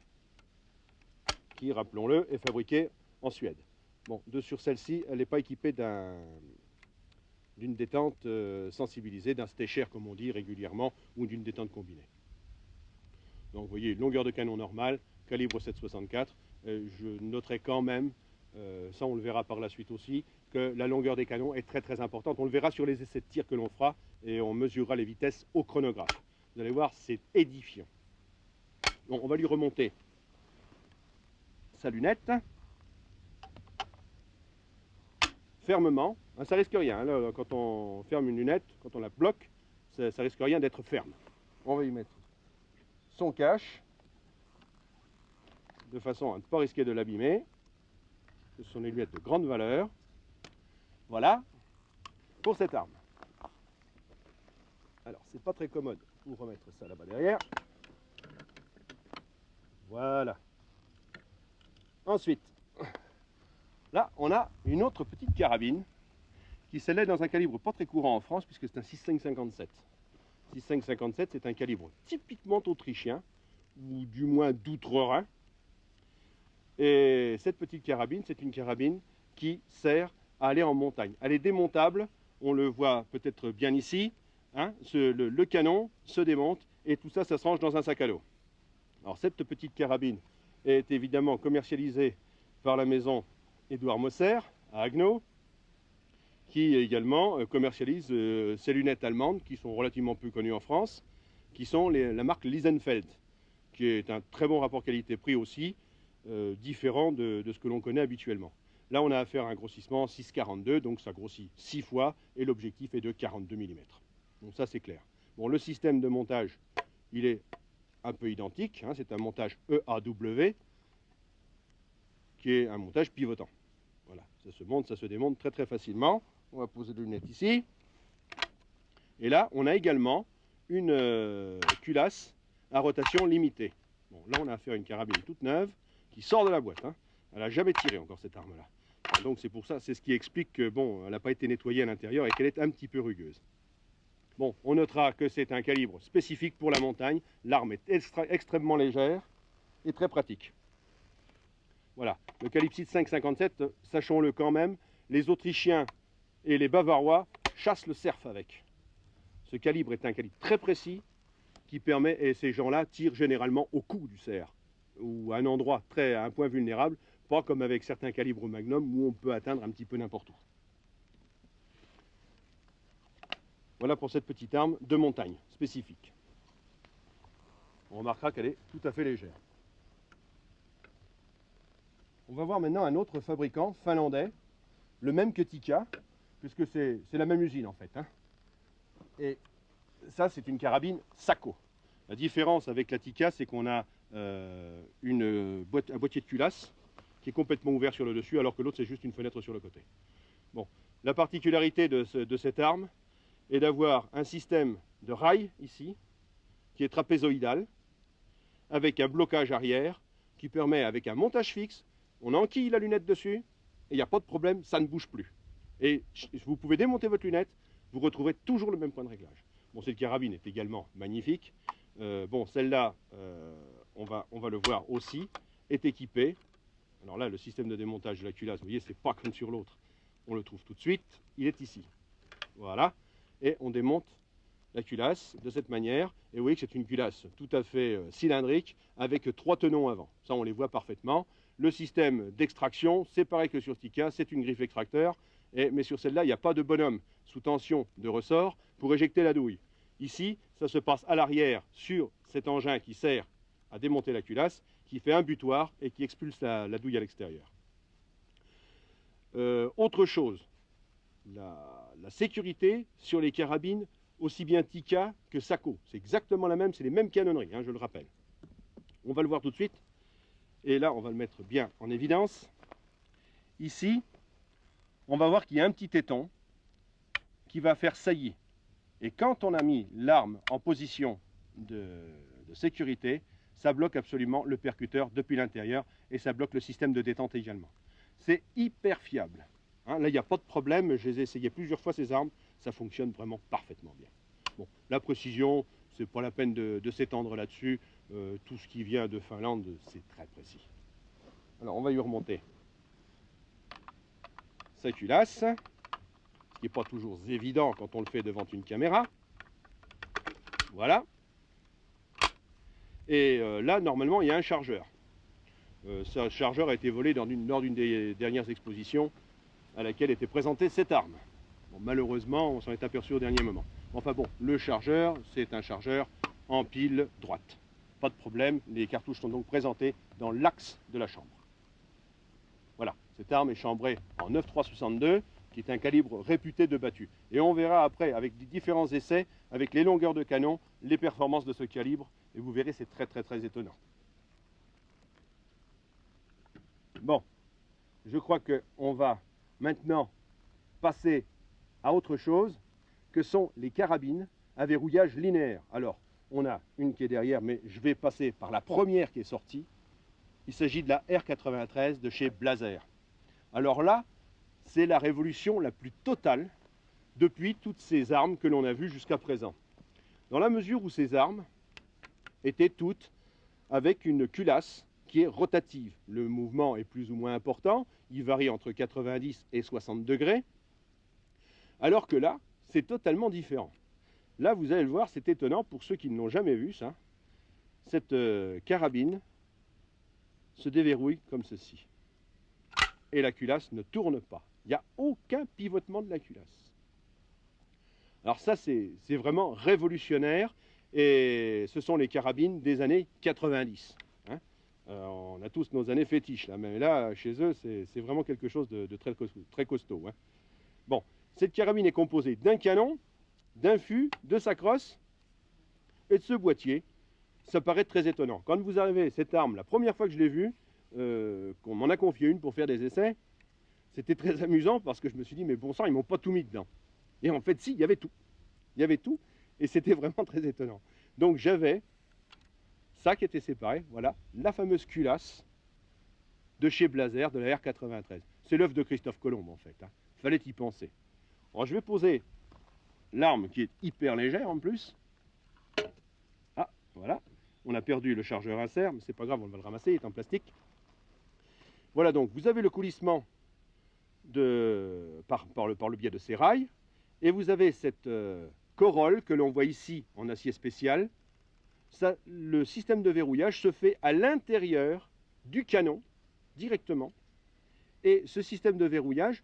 qui, rappelons-le, est fabriquée en Suède. Bon, sur celle-ci, elle n'est pas équipée d'une détente sensibilisée, d'un stécher comme on dit régulièrement, ou d'une détente combinée. Donc vous voyez, une longueur de canon normale, calibre 7,64. Je noterai quand même ça on le verra par la suite aussi, que la longueur des canons est très très importante. On le verra sur les essais de tir que l'on fera et on mesurera les vitesses au chronographe. Vous allez voir, c'est édifiant. Bon, on va lui remonter sa lunette. Fermement. Ça risque rien. Là, quand on ferme une lunette, quand on la bloque, ça risque rien d'être ferme. On va y mettre son cache de façon à ne pas risquer de l'abîmer. Ce sont des lunettes de grande valeur. Voilà pour cette arme. Alors, c'est pas très commode pour remettre ça là-bas derrière. Voilà. Ensuite, là, on a une autre petite carabine qui celle-là est dans un calibre pas très courant en France puisque c'est un 6,5-57. 6,5-57, c'est un calibre typiquement autrichien ou du moins d'outre-Rhin. Et cette petite carabine, c'est une carabine qui sert à aller en montagne. Elle est démontable, on le voit peut-être bien ici. Hein, le canon se démonte et tout ça, ça se range dans un sac à dos. Alors cette petite carabine est évidemment commercialisée par la maison Édouard Moser à Haguenau, qui également commercialise ces lunettes allemandes qui sont relativement peu connues en France, qui sont la marque Liesenfeld, qui est un très bon rapport qualité-prix aussi, différent de ce que l'on connaît habituellement. Là, on a affaire à un grossissement 6,42, donc ça grossit 6 fois, et l'objectif est de 42 mm. Donc ça, c'est clair. Bon, le système de montage, il est un peu identique, hein, c'est un montage EAW, qui est un montage pivotant. Voilà, ça se monte, ça se démonte très très facilement. On va poser les lunettes ici. Et là, on a également une culasse à rotation limitée. Bon, là, on a affaire à une carabine toute neuve qui sort de la boîte. Hein. Elle n'a jamais tiré encore cette arme-là. Donc c'est pour ça, c'est ce qui explique que bon, elle n'a pas été nettoyée à l'intérieur et qu'elle est un petit peu rugueuse. Bon, on notera que c'est un calibre spécifique pour la montagne. L'arme est extrêmement légère et très pratique. Voilà, le calibre 6,5-57, sachons-le quand même, les Autrichiens et les Bavarois chassent le cerf avec. Ce calibre est un calibre très précis qui permet, et ces gens-là tirent généralement au cou du cerf, ou à un endroit à un point vulnérable, pas comme avec certains calibres Magnum où on peut atteindre un petit peu n'importe où. Voilà pour cette petite arme de montagne spécifique. On remarquera qu'elle est tout à fait légère. On va voir maintenant un autre fabricant finlandais, le même que Tikka, puisque c'est la même usine en fait. Hein. Et ça, c'est une carabine Sako. La différence avec la Tikka, c'est qu'on a un boîtier de culasse qui est complètement ouvert sur le dessus, alors que l'autre, c'est juste une fenêtre sur le côté. Bon, la particularité de cette arme est d'avoir un système de rail ici, qui est trapézoïdal, avec un blocage arrière, qui permet, avec un montage fixe, on enquille la lunette dessus, et il n'y a pas de problème, ça ne bouge plus. Et vous pouvez démonter votre lunette, vous retrouverez toujours le même point de réglage. Bon, cette carabine est également magnifique. Bon, celle-là, on va le voir aussi, est équipée. Alors là, le système de démontage de la culasse, vous voyez, c'est pas comme sur l'autre. On le trouve tout de suite, il est ici. Voilà, et on démonte la culasse de cette manière. Et vous voyez que c'est une culasse tout à fait cylindrique, avec 3 tenons avant. Ça, on les voit parfaitement. Le système d'extraction, c'est pareil que sur Tikka, c'est une griffe extracteur. Mais sur celle-là, il n'y a pas de bonhomme sous tension de ressort pour éjecter la douille. Ici, ça se passe à l'arrière sur cet engin qui sert à démonter la culasse, qui fait un butoir et qui expulse la douille à l'extérieur. Autre chose, la sécurité sur les carabines, aussi bien Tikka que Sako. C'est exactement la même, c'est les mêmes canonneries, hein, je le rappelle. On va le voir tout de suite. Et là, on va le mettre bien en évidence. Ici, on va voir qu'il y a un petit téton qui va faire saillie. Et quand on a mis l'arme en position de sécurité, ça bloque absolument le percuteur depuis l'intérieur et ça bloque le système de détente également. C'est hyper fiable. Hein, là, il n'y a pas de problème. Je les ai essayé plusieurs fois, ces armes. Ça fonctionne vraiment parfaitement bien. Bon, la précision, c'est pas la peine de s'étendre là-dessus. Tout ce qui vient de Finlande, c'est très précis. Alors, on va y remonter sa culasse, ce qui n'est pas toujours évident quand on le fait devant une caméra. Voilà. Et là, normalement, il y a un chargeur. Ce chargeur a été volé lors d'une des dernières expositions à laquelle était présentée cette arme. Bon, malheureusement, on s'en est aperçu au dernier moment. Enfin bon, le chargeur, c'est un chargeur en pile droite. Pas de problème, les cartouches sont donc présentées dans l'axe de la chambre. Voilà, cette arme est chambrée en 9.362, qui est un calibre réputé de battu. Et on verra après, avec différents essais, avec les longueurs de canon, les performances de ce calibre, et vous verrez, c'est très étonnant. Bon, je crois qu'on va maintenant passer à autre chose, que sont les carabines à verrouillage linéaire. Alors, on a une qui est derrière, mais je vais passer par la première qui est sortie. Il s'agit de la R93 de chez Blaser. Alors là, c'est la révolution la plus totale depuis toutes ces armes que l'on a vues jusqu'à présent. Dans la mesure où ces armes étaient toutes avec une culasse qui est rotative. Le mouvement est plus ou moins important, il varie entre 90 et 60 degrés, alors que là, c'est totalement différent. Là, vous allez le voir, c'est étonnant pour ceux qui ne l'ont jamais vu, ça. Cette carabine se déverrouille comme ceci. Et la culasse ne tourne pas. Il n'y a aucun pivotement de la culasse. Alors ça, c'est vraiment révolutionnaire. Et ce sont les carabines des années 90. Hein. On a tous nos années fétiches, là. Mais là, chez eux, c'est vraiment quelque chose de très costaud. Hein. Bon, cette carabine est composée d'un canon, d'un fût, de sa crosse et de ce boîtier. Ça paraît très étonnant. Quand vous arrivez, cette arme, la première fois que je l'ai vue, qu'on m'en a confié une pour faire des essais, c'était très amusant parce que je me suis dit, mais bon sang, ils m'ont pas tout mis dedans. Et en fait, si, il y avait tout. Il y avait tout, et c'était vraiment très étonnant. Donc j'avais ça qui était séparé, voilà, la fameuse culasse de chez Blaser, de la R93. C'est l'œuvre de Christophe Colomb, en fait. Hein. Fallait y penser. Alors je vais poser l'arme qui est hyper légère en plus. Ah, voilà. On a perdu le chargeur insert, mais c'est pas grave, on va le ramasser, il est en plastique. Voilà, donc vous avez le coulissement par le biais de ces rails, et vous avez cette corolle que l'on voit ici en acier spécial. Ça, le système de verrouillage se fait à l'intérieur du canon, directement, et ce système de verrouillage,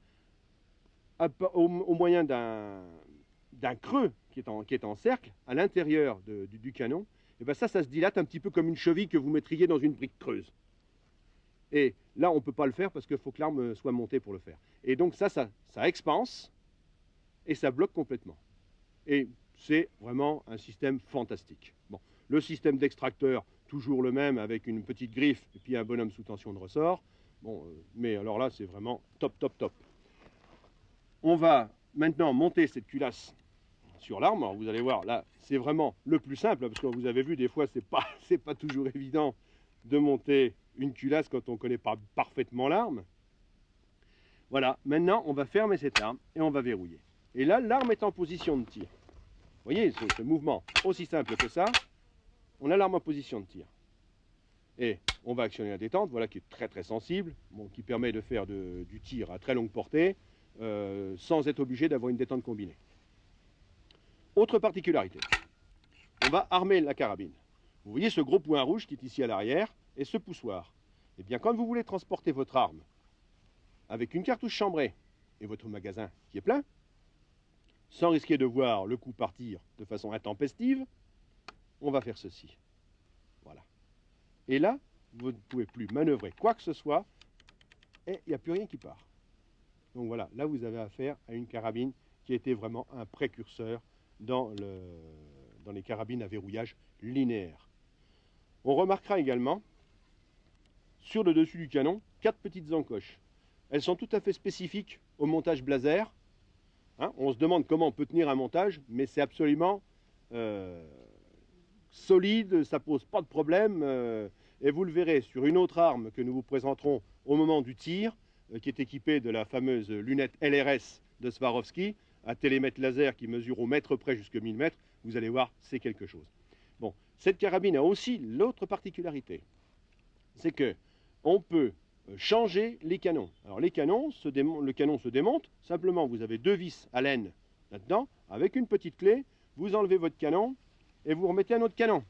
au moyen d'un creux qui est en cercle, à l'intérieur du canon, et bien ça se dilate un petit peu comme une cheville que vous mettriez dans une brique creuse. Et là, on ne peut pas le faire parce qu'il faut que l'arme soit montée pour le faire. Et donc ça expanse et ça bloque complètement. Et c'est vraiment un système fantastique. Bon, le système d'extracteur, toujours le même, avec une petite griffe et puis un bonhomme sous tension de ressort. Bon, mais alors là, c'est vraiment top. On va maintenant monter cette culasse sur l'arme. Alors vous allez voir, là, c'est vraiment le plus simple, parce que vous avez vu, des fois, c'est pas toujours évident de monter une culasse quand on ne connaît pas parfaitement l'arme. Voilà, maintenant, on va fermer cette arme et on va verrouiller. Et là, l'arme est en position de tir. Vous voyez, ce mouvement aussi simple que ça, on a l'arme en position de tir. Et on va actionner la détente, voilà, qui est très sensible, bon, qui permet de faire du tir à très longue portée, sans être obligé d'avoir une détente combinée. Autre particularité, on va armer la carabine. Vous voyez ce gros point rouge qui est ici à l'arrière, et ce poussoir. Eh bien, quand vous voulez transporter votre arme avec une cartouche chambrée et votre magasin qui est plein, sans risquer de voir le coup partir de façon intempestive, on va faire ceci. Voilà. Et là, vous ne pouvez plus manœuvrer quoi que ce soit et il n'y a plus rien qui part. Donc voilà, là vous avez affaire à une carabine qui a été vraiment un précurseur dans les carabines à verrouillage linéaire. On remarquera également sur le dessus du canon 4 petites encoches. Elles sont tout à fait spécifiques au montage Blaser. Hein, on se demande comment on peut tenir un montage, mais c'est absolument solide, ça pose pas de problème. Et vous le verrez sur une autre arme que nous vous présenterons au moment du tir, qui est équipée de la fameuse lunette LRS de Swarovski, un télémètre laser qui mesure au mètre près jusqu'à 1000 mètres. Vous allez voir, c'est quelque chose. Bon, cette carabine a aussi l'autre particularité, c'est que on peut changer les canons. Alors les canons, le canon se démonte, simplement vous avez 2 vis à laine là-dedans, avec une petite clé, vous enlevez votre canon et vous remettez un autre canon.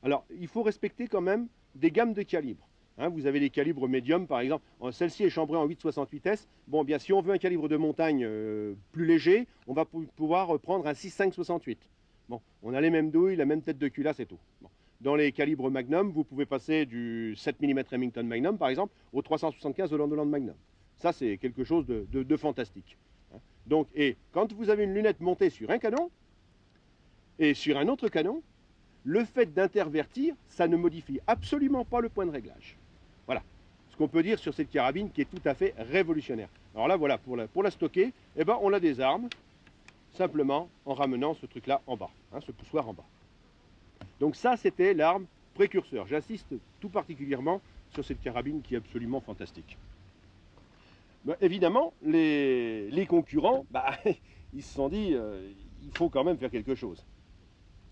Alors il faut respecter quand même des gammes de calibres. Hein, vous avez les calibres médiums, par exemple. Celle-ci est chambrée en 8,68S. Bon, bien, si on veut un calibre de montagne plus léger, on va pouvoir prendre un 6,568. Bon, on a les mêmes douilles, la même tête de culasse et tout. Bon. Dans les calibres Magnum, vous pouvez passer du 7 mm Remington Magnum, par exemple, au 375 de Land Magnum. Ça, c'est quelque chose de fantastique. Hein. Donc, et quand vous avez une lunette montée sur un canon et sur un autre canon, le fait d'intervertir, ça ne modifie absolument pas le point de réglage. Voilà ce qu'on peut dire sur cette carabine qui est tout à fait révolutionnaire. Alors là, voilà, pour la stocker, eh ben, on a des armes, simplement en ramenant ce truc-là en bas, hein, ce poussoir en bas. Donc ça, c'était l'arme précurseur. J'insiste tout particulièrement sur cette carabine qui est absolument fantastique. Ben, évidemment, les concurrents, bah, ils se sont dit, il faut quand même faire quelque chose.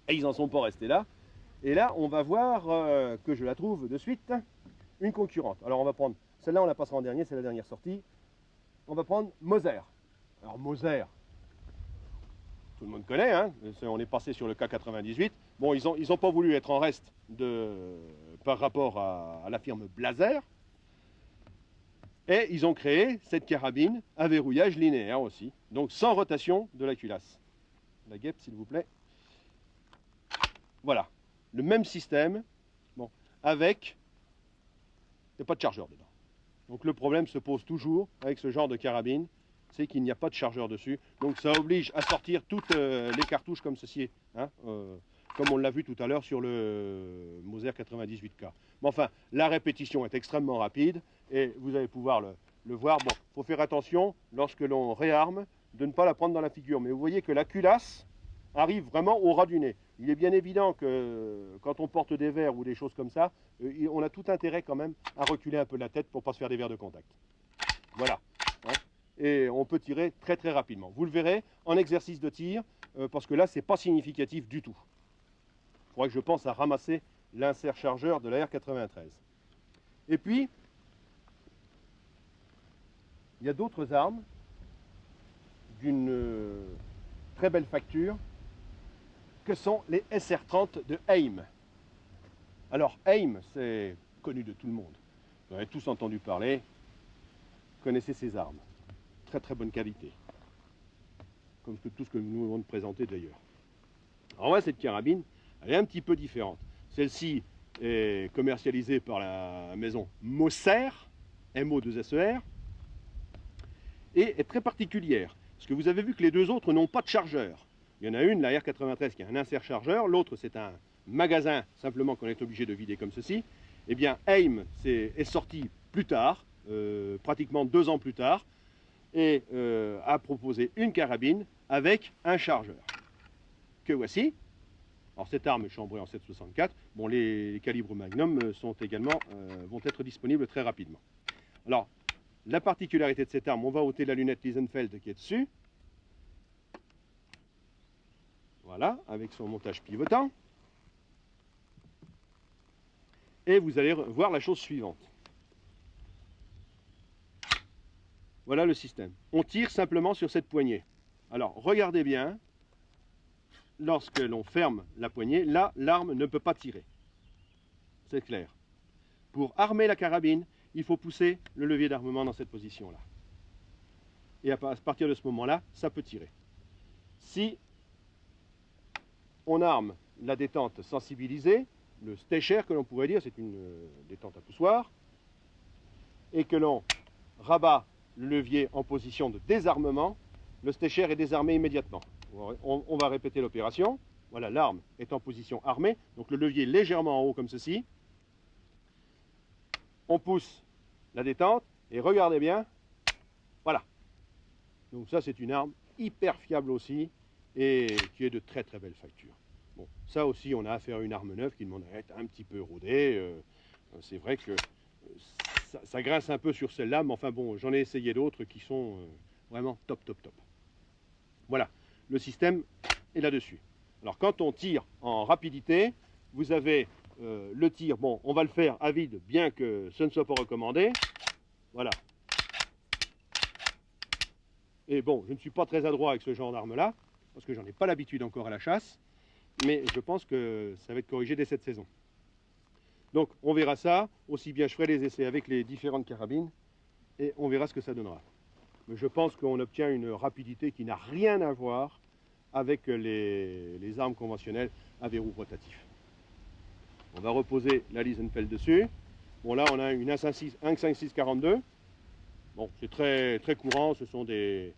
Et ils n'en sont pas restés là. Et là, on va voir que je la trouve de suite, une concurrente. Alors on va prendre, celle-là on la passera en dernier, c'est la dernière sortie. On va prendre Moser. Alors Moser, tout le monde connaît, hein, on est passé sur le K98. Bon, ils ont pas voulu être en reste par rapport à la firme Blaser. Et ils ont créé cette carabine à verrouillage linéaire aussi, donc sans rotation de la culasse. La guêpe, s'il vous plaît. Voilà, le même système, bon, avec, il n'y a pas de chargeur dedans. Donc le problème se pose toujours avec ce genre de carabine, c'est qu'il n'y a pas de chargeur dessus. Donc ça oblige à sortir toutes les cartouches comme ceci, hein, comme on l'a vu tout à l'heure sur le Moser 98K. Mais enfin, la répétition est extrêmement rapide et vous allez pouvoir le voir. Bon, il faut faire attention lorsque l'on réarme de ne pas la prendre dans la figure. Mais vous voyez que la culasse arrive vraiment au ras du nez. Il est bien évident que quand on porte des verres ou des choses comme ça, on a tout intérêt quand même à reculer un peu la tête pour ne pas se faire des verres de contact. Voilà. Hein, et on peut tirer très très rapidement. Vous le verrez en exercice de tir, parce que là, ce n'est pas significatif du tout. Il faudrait que je pense à ramasser l'insert chargeur de la R93. Et puis, il y a d'autres armes d'une très belle facture, que sont les SR30 de AIM. Alors AIM, c'est connu de tout le monde. Vous en avez tous entendu parler. Vous connaissez ces armes. Très très bonne qualité. Comme tout ce que nous venons de présenter d'ailleurs. Alors moi, cette carabine, elle est un petit peu différente. Celle-ci est commercialisée par la maison Moser, MO2SER, et est très particulière. Parce que vous avez vu que les deux autres n'ont pas de chargeur. Il y en a une, la R93, qui a un insert chargeur. L'autre, c'est un magasin, simplement qu'on est obligé de vider comme ceci. Eh bien, AIM est sorti plus tard, pratiquement 2 ans plus tard, et a proposé une carabine avec un chargeur. Que voici. Alors, cette arme est chambrée en 7,64. Bon, les calibres Magnum sont également, vont être disponibles très rapidement. Alors, la particularité de cette arme, on va ôter la lunette Liesenfeld qui est dessus. Voilà, avec son montage pivotant. Et vous allez voir la chose suivante. Voilà le système. On tire simplement sur cette poignée. Alors, regardez bien. Lorsque l'on ferme la poignée, là, l'arme ne peut pas tirer. C'est clair. Pour armer la carabine, il faut pousser le levier d'armement dans cette position-là. Et à partir de ce moment-là, ça peut tirer. Si on arme la détente sensibilisée, le stécher que l'on pourrait dire, c'est une détente à poussoir, et que l'on rabat le levier en position de désarmement, le stécher est désarmé immédiatement. On va répéter l'opération. Voilà, l'arme est en position armée, donc le levier légèrement en haut comme ceci. On pousse la détente, et regardez bien, voilà. Donc ça, c'est une arme hyper fiable aussi, et qui est de très très belle facture. Bon, ça aussi, on a affaire à une arme neuve qui demande à être un petit peu rodée. C'est vrai que ça grince un peu sur celle-là, mais enfin bon, j'en ai essayé d'autres qui sont vraiment top, top, top. Voilà, le système est là-dessus. Alors quand on tire en rapidité, vous avez le tir, bon, on va le faire à vide, bien que ce ne soit pas recommandé. Voilà. Et bon, je ne suis pas très adroit avec ce genre d'arme-là, parce que j'en ai pas l'habitude encore à la chasse, mais je pense que ça va être corrigé dès cette saison. Donc on verra ça, aussi bien je ferai les essais avec les différentes carabines et on verra ce que ça donnera. Mais je pense qu'on obtient une rapidité qui n'a rien à voir avec les armes conventionnelles à verrou rotatif. On va reposer la Liesenfeld dessus. Bon là on a une 1.56-42. Bon c'est très, très courant, ce sont des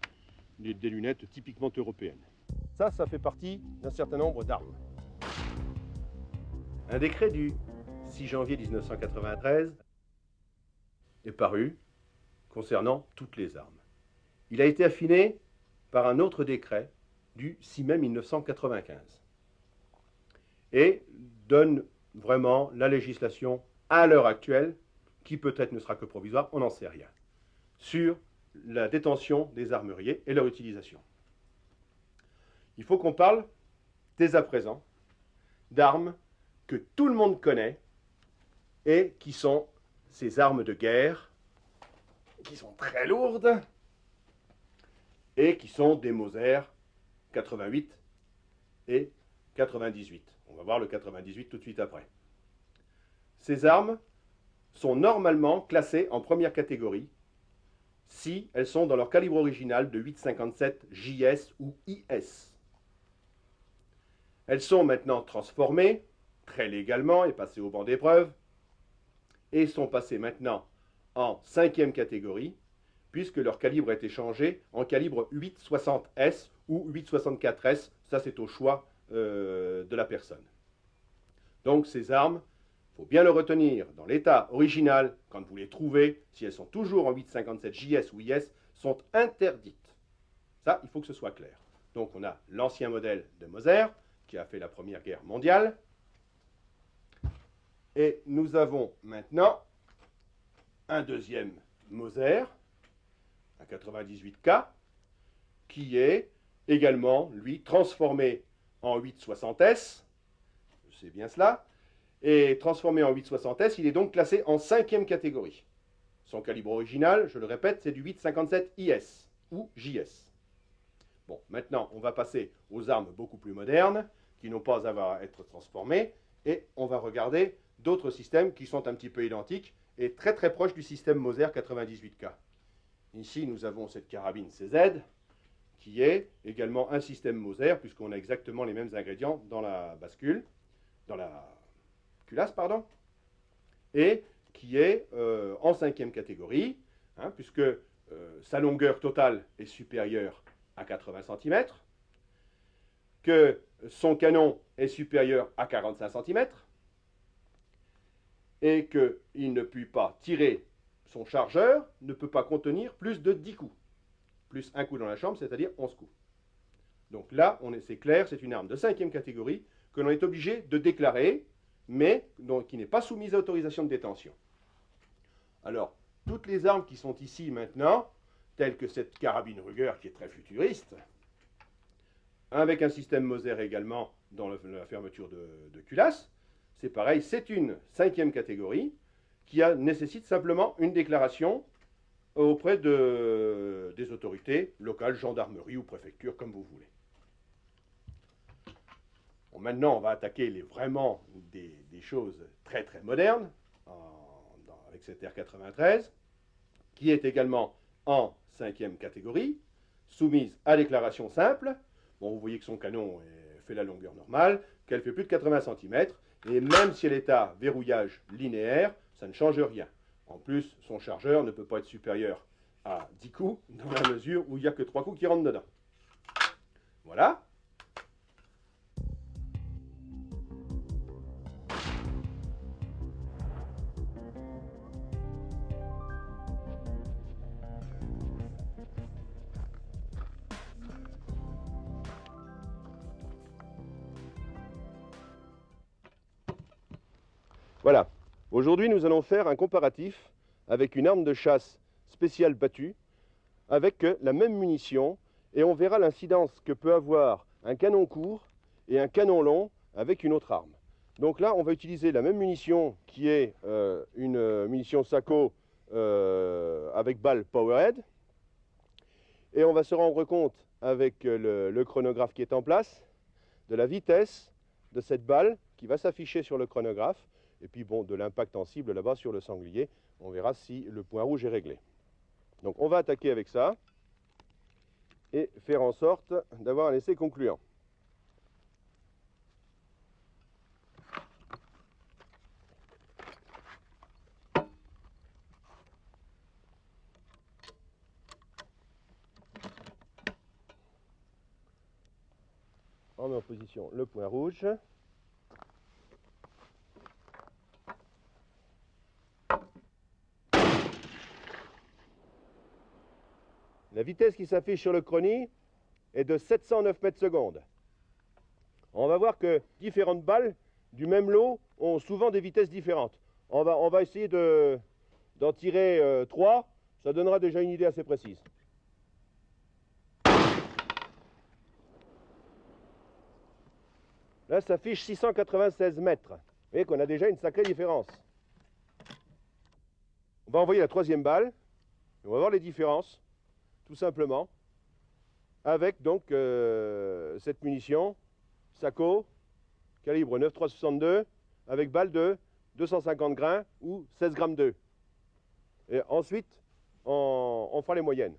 lunettes typiquement européennes. Ça fait partie d'un certain nombre d'armes. Un décret du 6 janvier 1993 est paru concernant toutes les armes. Il a été affiné par un autre décret du 6 mai 1995 et donne vraiment la législation à l'heure actuelle, qui peut-être ne sera que provisoire, on n'en sait rien, sur la détention des armuriers et leur utilisation. Il faut qu'on parle dès à présent d'armes que tout le monde connaît et qui sont ces armes de guerre qui sont très lourdes et qui sont des Mauser 88 et 98. On va voir le 98 tout de suite après. Ces armes sont normalement classées en première catégorie si elles sont dans leur calibre original de 8,57 JS ou IS. Elles sont maintenant transformées très légalement et passées au banc d'épreuve et sont passées maintenant en 5e catégorie puisque leur calibre a été changé en calibre 8,60S ou 8,64S. Ça, c'est au choix de la personne. Donc, ces armes, il faut bien le retenir, dans l'état original, quand vous les trouvez, si elles sont toujours en 8,57 JS ou IS, sont interdites. Ça, il faut que ce soit clair. Donc, on a l'ancien modèle de Mauser, qui a fait la Première Guerre mondiale. Et nous avons maintenant un deuxième Mauser, un 98K, qui est également, lui, transformé en 860S, c'est bien cela, et transformé en 860S, il est donc classé en 5e catégorie. Son calibre original, je le répète, c'est du 8,57 IS ou JS. Bon, maintenant, on va passer aux armes beaucoup plus modernes, qui n'ont pas à être transformées, et on va regarder d'autres systèmes qui sont un petit peu identiques et très très proches du système Mauser 98K. Ici, nous avons cette carabine CZ, qui est également un système Mauser, puisqu'on a exactement les mêmes ingrédients dans la bascule, dans la culasse, pardon, et qui est en 5e catégorie, hein, puisque sa longueur totale est supérieure à 80 cm, que son canon est supérieur à 45 cm, et qu'il ne peut pas tirer, son chargeur ne peut pas contenir plus de 10 coups, plus un coup dans la chambre, c'est-à-dire 11 coups. Donc là, c'est clair, c'est une arme de 5e catégorie que l'on est obligé de déclarer, mais qui n'est pas soumise à autorisation de détention. Alors, toutes les armes qui sont ici maintenant, telles que cette carabine Ruger qui est très futuriste, avec un système Mauser également dans la fermeture de culasse, c'est pareil, c'est une 5e catégorie qui nécessite simplement une déclaration auprès des autorités locales, gendarmerie ou préfecture, comme vous voulez. Bon, maintenant, on va attaquer vraiment des choses très très modernes avec cette R93, qui est également en 5e catégorie, soumise à déclaration simple. Bon, vous voyez que son canon fait la longueur normale, qu'elle fait plus de 80 cm, et même si elle est à verrouillage linéaire, ça ne change rien. En plus, son chargeur ne peut pas être supérieur à 10 coups, dans la mesure où il n'y a que 3 coups qui rentrent dedans. Voilà. Voilà. Aujourd'hui, nous allons faire un comparatif avec une arme de chasse spéciale battue avec la même munition et on verra l'incidence que peut avoir un canon court et un canon long avec une autre arme. Donc là, on va utiliser la même munition qui est une munition Sako avec balle Powerhead. Et on va se rendre compte avec le chronographe qui est en place de la vitesse de cette balle qui va s'afficher sur le chronographe et puis bon, de l'impact en cible là-bas sur le sanglier. On verra si le point rouge est réglé. Donc on va attaquer avec ça et faire en sorte d'avoir un essai concluant. On met en position le point rouge. La vitesse qui s'affiche sur le chronie est de 709 mètres secondes. On va voir que différentes balles du même lot ont souvent des vitesses différentes. On va essayer d'en tirer 3, ça donnera déjà une idée assez précise. Là, ça affiche 696 mètres. Vous voyez qu'on a déjà une sacrée différence. On va envoyer la troisième balle. On va voir les différences, tout simplement, avec donc cette munition, Sako, calibre 9,362, avec balle de 250 grains ou 16 grammes 2. Et ensuite, on fera les moyennes.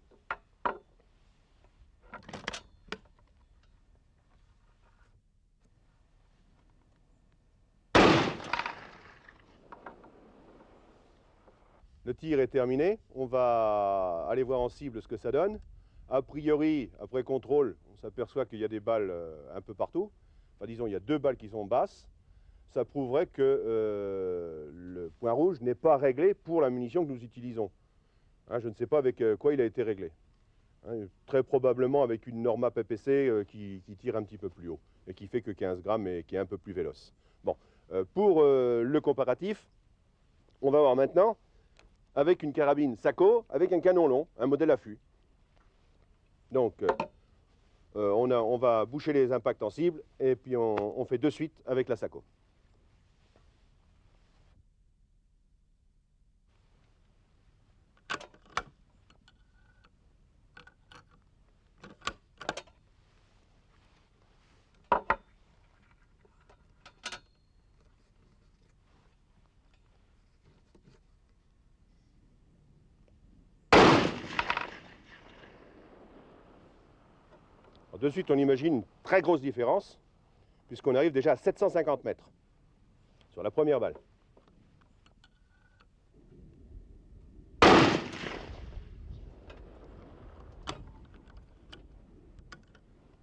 Le tir est terminé, on va aller voir en cible ce que ça donne. A priori, après contrôle, on s'aperçoit qu'il y a des balles un peu partout. Enfin, disons, il y a 2 balles qui sont basses. Ça prouverait que le point rouge n'est pas réglé pour la munition que nous utilisons. Hein, je ne sais pas avec quoi il a été réglé. Hein, très probablement avec une Norma PPC qui tire un petit peu plus haut et qui fait que 15 grammes et qui est un peu plus véloce. Bon, pour le comparatif, on va voir maintenant avec une carabine Sako, avec un canon long, un modèle affût. Donc, on va boucher les impacts en cible, et puis on fait de suite avec la Sako. De suite, on imagine une très grosse différence, puisqu'on arrive déjà à 750 mètres sur la première balle.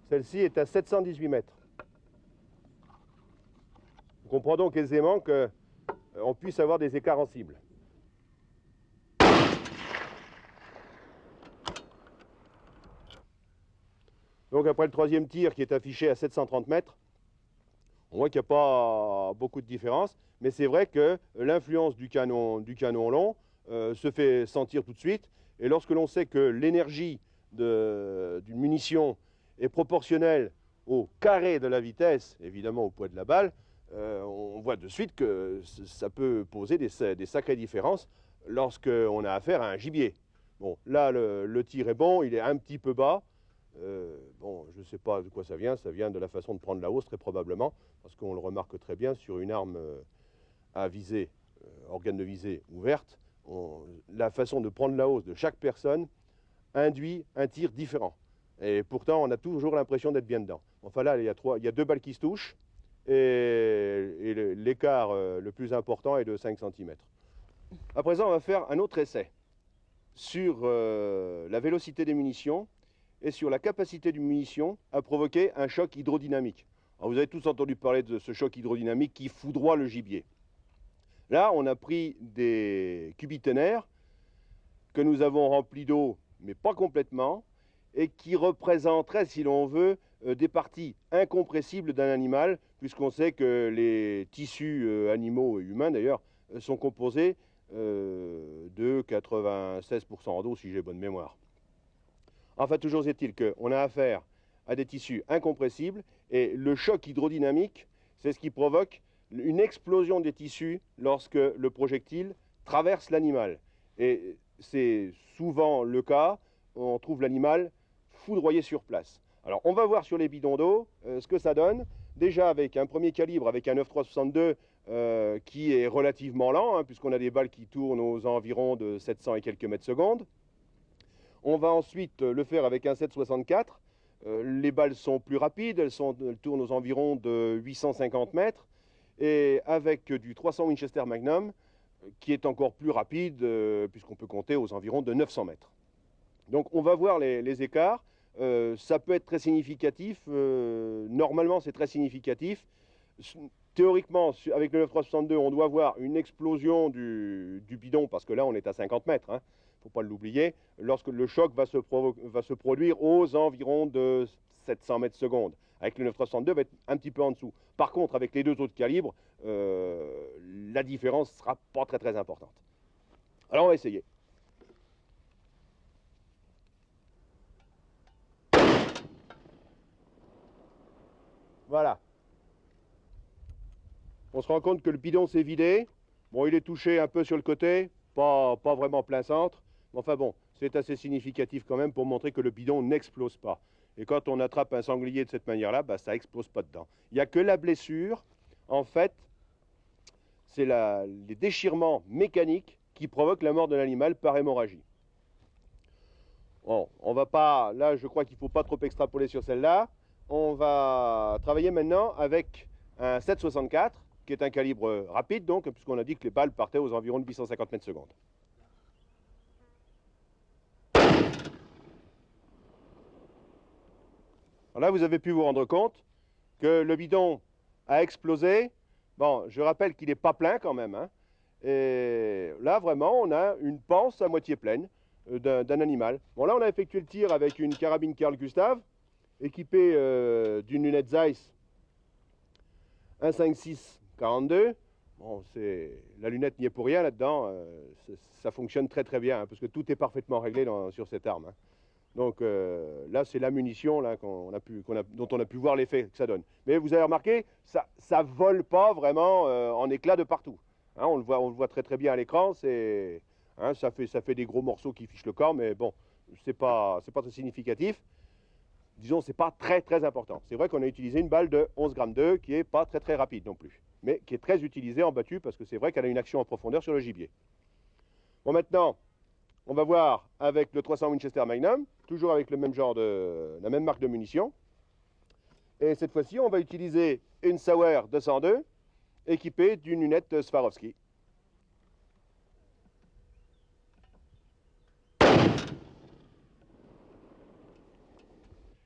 Celle-ci est à 718 mètres. On comprend donc aisément qu'on puisse avoir des écarts en cible. Donc après le troisième tir qui est affiché à 730 mètres, on voit qu'il n'y a pas beaucoup de différence, mais c'est vrai que l'influence du canon long se fait sentir tout de suite. Et lorsque l'on sait que l'énergie d'une munition est proportionnelle au carré de la vitesse, évidemment au poids de la balle, on voit de suite que ça peut poser des sacrées différences lorsqu'on a affaire à un gibier. Bon, là le tir est bon, il est un petit peu bas. Bon, je ne sais pas de quoi ça vient de la façon de prendre la hausse très probablement, parce qu'on le remarque très bien sur une arme à visée, organe de visée ouverte, la façon de prendre la hausse de chaque personne induit un tir différent. Et pourtant, on a toujours l'impression d'être bien dedans. Enfin là, il y a 2 balles qui se touchent, et l'écart le plus important est de 5 cm. À présent, on va faire un autre essai sur la vélocité des munitions et sur la capacité d'une munition à provoquer un choc hydrodynamique. Alors vous avez tous entendu parler de ce choc hydrodynamique qui foudroie le gibier. Là, on a pris des cubitennaires que nous avons remplis d'eau, mais pas complètement, et qui représenteraient, si l'on veut, des parties incompressibles d'un animal, puisqu'on sait que les tissus animaux et humains, d'ailleurs, sont composés de 96% d'eau, si j'ai bonne mémoire. Enfin, toujours est-il qu'on a affaire à des tissus incompressibles et le choc hydrodynamique, c'est ce qui provoque une explosion des tissus lorsque le projectile traverse l'animal. Et c'est souvent le cas, on trouve l'animal foudroyé sur place. Alors, on va voir sur les bidons d'eau ce que ça donne. Déjà avec un premier calibre, avec un 9,362, qui est relativement lent, hein, puisqu'on a des balles qui tournent aux environs de 700 et quelques mètres secondes. On va ensuite le faire avec un 7,64. Les balles sont plus rapides, elles tournent aux environs de 850 mètres. Et avec du 300 Winchester Magnum, qui est encore plus rapide, puisqu'on peut compter aux environs de 900 mètres. Donc on va voir les écarts. Ça peut être très significatif. Normalement, c'est très significatif. Théoriquement, avec le 9,362, on doit voir une explosion du bidon, parce que là, on est à 50 mètres. Hein. Faut pas l'oublier, lorsque le choc va se produire aux environs de 700 mètres secondes. Avec le 9,362, va être un petit peu en dessous. Par contre, avec les deux autres calibres, la différence ne sera pas très très importante. Alors on va essayer. Voilà. On se rend compte que le bidon s'est vidé. Bon, il est touché un peu sur le côté, pas vraiment plein centre. Enfin bon, c'est assez significatif quand même pour montrer que le bidon n'explose pas. Et quand on attrape un sanglier de cette manière-là, bah, ça n'explose pas dedans. Il n'y a que la blessure. En fait, c'est les déchirements mécaniques qui provoquent la mort de l'animal par hémorragie. Bon, on va pas, là je crois qu'il ne faut pas trop extrapoler sur celle-là. On va travailler maintenant avec un 7,64, qui est un calibre rapide, donc, puisqu'on a dit que les balles partaient aux environs de 850 mètres secondes. Alors là, vous avez pu vous rendre compte que le bidon a explosé. Bon, je rappelle qu'il n'est pas plein quand même. Hein. Et là, vraiment, on a une panse à moitié pleine d'un animal. Bon, là, on a effectué le tir avec une carabine Carl Gustave, équipée d'une lunette Zeiss 1,56-42. Bon, la lunette n'y est pour rien là-dedans. Ça fonctionne très très bien, hein, parce que tout est parfaitement réglé sur cette arme. Hein. Donc là, c'est la munition là, dont on a pu voir l'effet que ça donne. Mais vous avez remarqué, ça ne vole pas vraiment en éclats de partout. Hein, on le voit très très bien à l'écran. Hein, ça fait des gros morceaux qui fichent le corps, mais bon, c'est pas très significatif. Disons, c'est pas très très important. C'est vrai qu'on a utilisé une balle de 11 grammes 2 qui est pas très très rapide non plus, mais qui est très utilisée en battu parce que c'est vrai qu'elle a une action en profondeur sur le gibier. Bon, maintenant, on va voir avec le 300 Winchester Magnum, toujours avec le même genre la même marque de munitions. Et cette fois-ci, on va utiliser une Sauer 202 équipée d'une lunette Swarovski.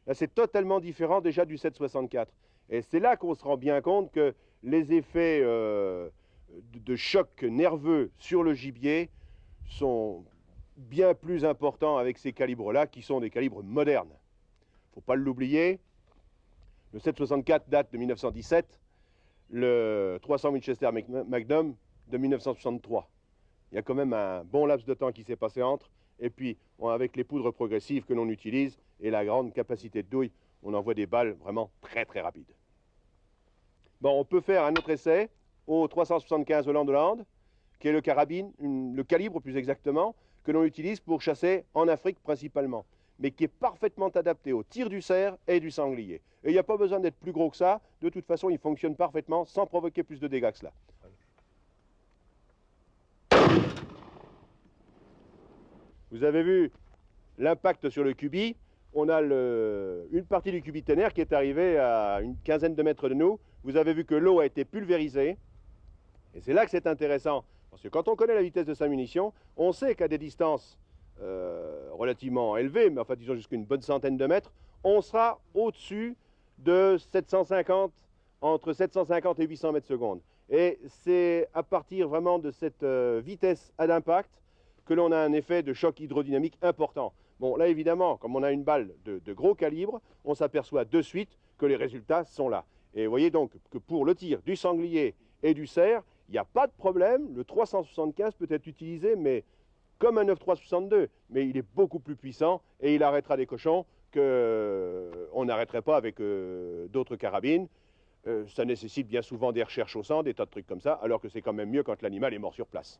Là, c'est totalement différent déjà du 7,64. Et c'est là qu'on se rend bien compte que les effets de choc nerveux sur le gibier sont bien plus importants avec ces calibres-là, qui sont des calibres modernes. Il ne faut pas l'oublier, le 7,64 date de 1917, le 300 Winchester Magnum de 1963. Il y a quand même un bon laps de temps qui s'est passé entre, et puis avec les poudres progressives que l'on utilise et la grande capacité de douille, on envoie des balles vraiment très très rapides. Bon, on peut faire un autre essai au 375 Holland, qui est le calibre plus exactement, que l'on utilise pour chasser en Afrique principalement, mais qui est parfaitement adapté au tir du cerf et du sanglier. Et il n'y a pas besoin d'être plus gros que ça, de toute façon il fonctionne parfaitement sans provoquer plus de dégâts que cela. Vous avez vu l'impact sur le cubi. On a une partie du cubitaire qui est arrivée à une quinzaine de mètres de nous. Vous avez vu que l'eau a été pulvérisée. Et c'est là que c'est intéressant. Parce que quand on connaît la vitesse de sa munition, on sait qu'à des distances relativement élevées, mais enfin disons jusqu'à une bonne centaine de mètres, on sera au-dessus de 750, entre 750 et 800 mètres secondes. Et c'est à partir vraiment de cette vitesse à l'impact que l'on a un effet de choc hydrodynamique important. Bon, là évidemment, comme on a une balle de gros calibre, on s'aperçoit de suite que les résultats sont là. Et vous voyez donc que pour le tir du sanglier et du cerf, il n'y a pas de problème. Le 375 peut être utilisé, mais comme un 9,362, mais il est beaucoup plus puissant et il arrêtera des cochons qu'on n'arrêterait pas avec d'autres carabines. Ça nécessite bien souvent des recherches au sang, des tas de trucs comme ça, alors que c'est quand même mieux quand l'animal est mort sur place.